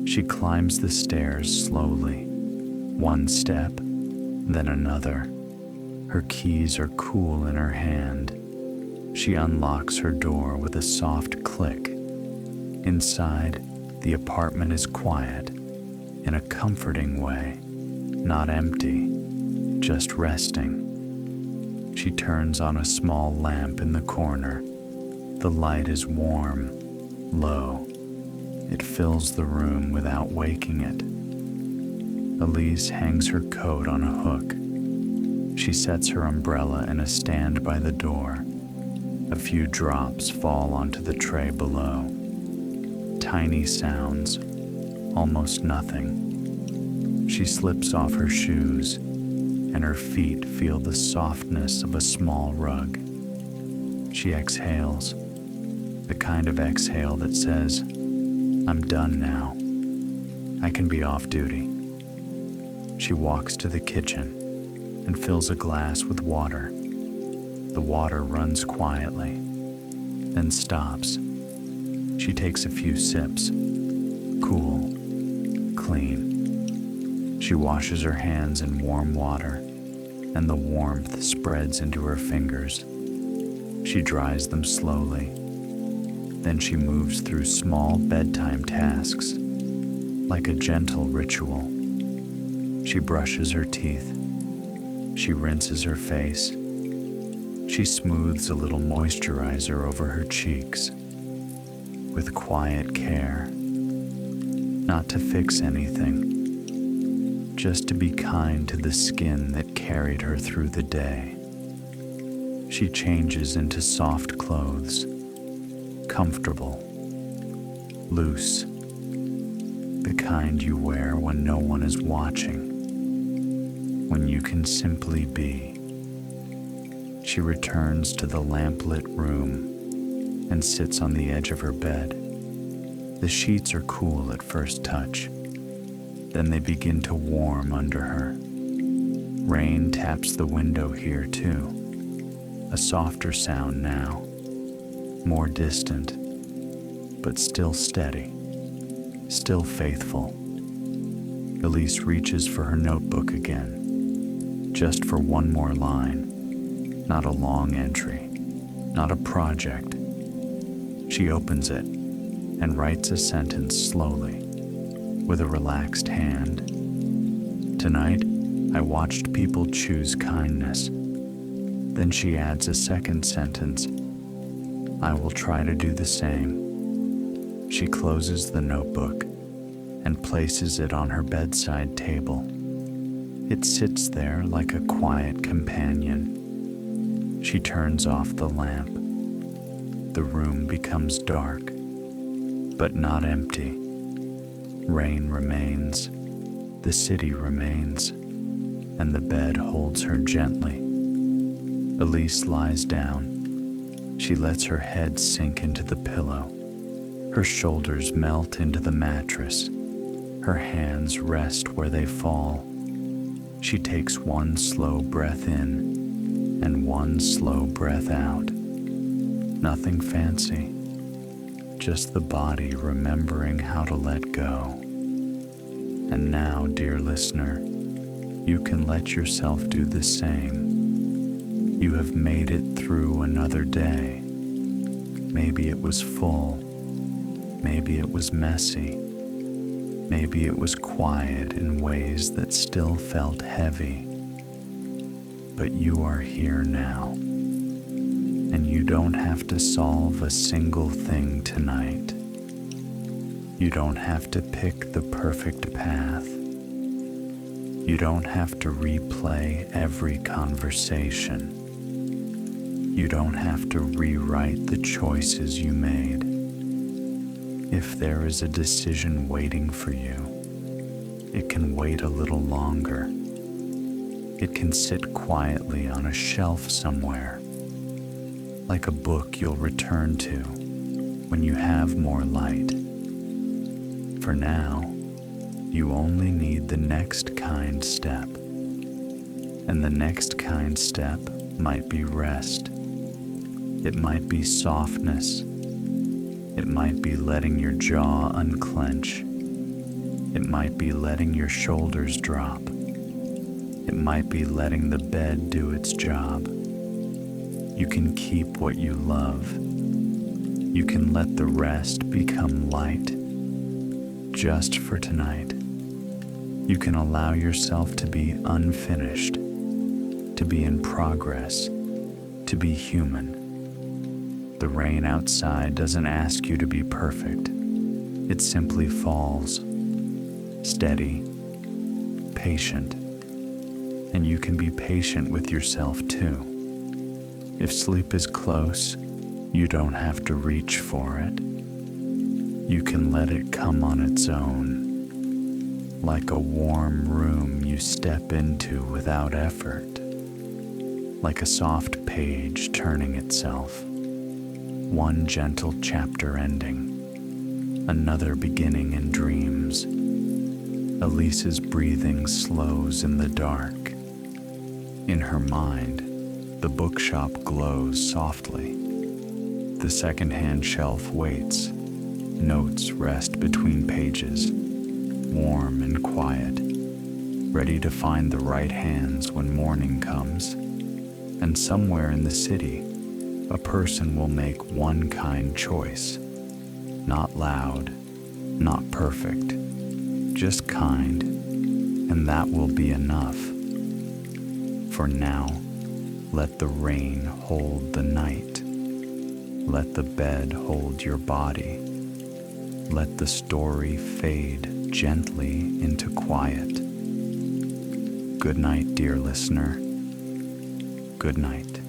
She climbs the stairs slowly, one step, then another. Her keys are cool in her hand. She unlocks her door with a soft click. Inside, the apartment is quiet, in a comforting way, not empty, just resting. She turns on a small lamp in the corner. The light is warm, low. It fills the room without waking it. Elise hangs her coat on a hook. She sets her umbrella in a stand by the door. A few drops fall onto the tray below. Tiny sounds, almost nothing. She slips off her shoes, and her feet feel the softness of a small rug. She exhales, the kind of exhale that says, "I'm done now. I can be off duty." She walks to the kitchen and fills a glass with water. The water runs quietly, then stops. She takes a few sips. Cool, clean. She washes her hands in warm water, and the warmth spreads into her fingers. She dries them slowly. Then she moves through small bedtime tasks, like a gentle ritual. She brushes her teeth. She rinses her face. She smooths a little moisturizer over her cheeks, with quiet care, not to fix anything, just to be kind to the skin that carried her through the day. She changes into soft clothes, comfortable, loose, the kind you wear when no one is watching, when you can simply be. She returns to the lamplit room and sits on the edge of her bed. The sheets are cool at first touch. Then they begin to warm under her. Rain taps the window here too. A softer sound now, more distant, but still steady, still faithful. Elise reaches for her notebook again, just for one more line, not a long entry, not a project. She opens it and writes a sentence slowly, with a relaxed hand. Tonight, I watched people choose kindness. Then she adds a second sentence. I will try to do the same. She closes the notebook and places it on her bedside table. It sits there like a quiet companion. She turns off the lamp. The room becomes dark, but not empty. Rain remains, the city remains, and the bed holds her gently. Elise lies down. She lets her head sink into the pillow. Her shoulders melt into the mattress. Her hands rest where they fall. She takes one slow breath in and one slow breath out. Nothing fancy, just the body remembering how to let go. And now, dear listener, you can let yourself do the same. You have made it through another day. Maybe it was full. Maybe it was messy. Maybe it was quiet in ways that still felt heavy. But you are here now. And you don't have to solve a single thing tonight. You don't have to pick the perfect path. You don't have to replay every conversation. You don't have to rewrite the choices you made. If there is a decision waiting for you, it can wait a little longer. It can sit quietly on a shelf somewhere, like a book you'll return to when you have more light. For now, you only need the next kind step. And the next kind step might be rest. It might be softness. It might be letting your jaw unclench. It might be letting your shoulders drop. It might be letting the bed do its job. You can keep what you love. You can let the rest become light, just for tonight. You can allow yourself to be unfinished, to be in progress, to be human. The rain outside doesn't ask you to be perfect. It simply falls, steady, patient, and you can be patient with yourself too. If sleep is close, you don't have to reach for it. You can let it come on its own, like a warm room you step into without effort, like a soft page turning itself, one gentle chapter ending, another beginning in dreams. Elise's breathing slows in the dark. In her mind, the bookshop glows softly. The secondhand shelf waits. Notes rest between pages, warm and quiet, ready to find the right hands when morning comes. And somewhere in the city, a person will make one kind choice. Not loud, not perfect, just kind, and that will be enough. For now, let the rain hold the night. Let the bed hold your body. Let the story fade gently into quiet. Good night, dear listener. Good night.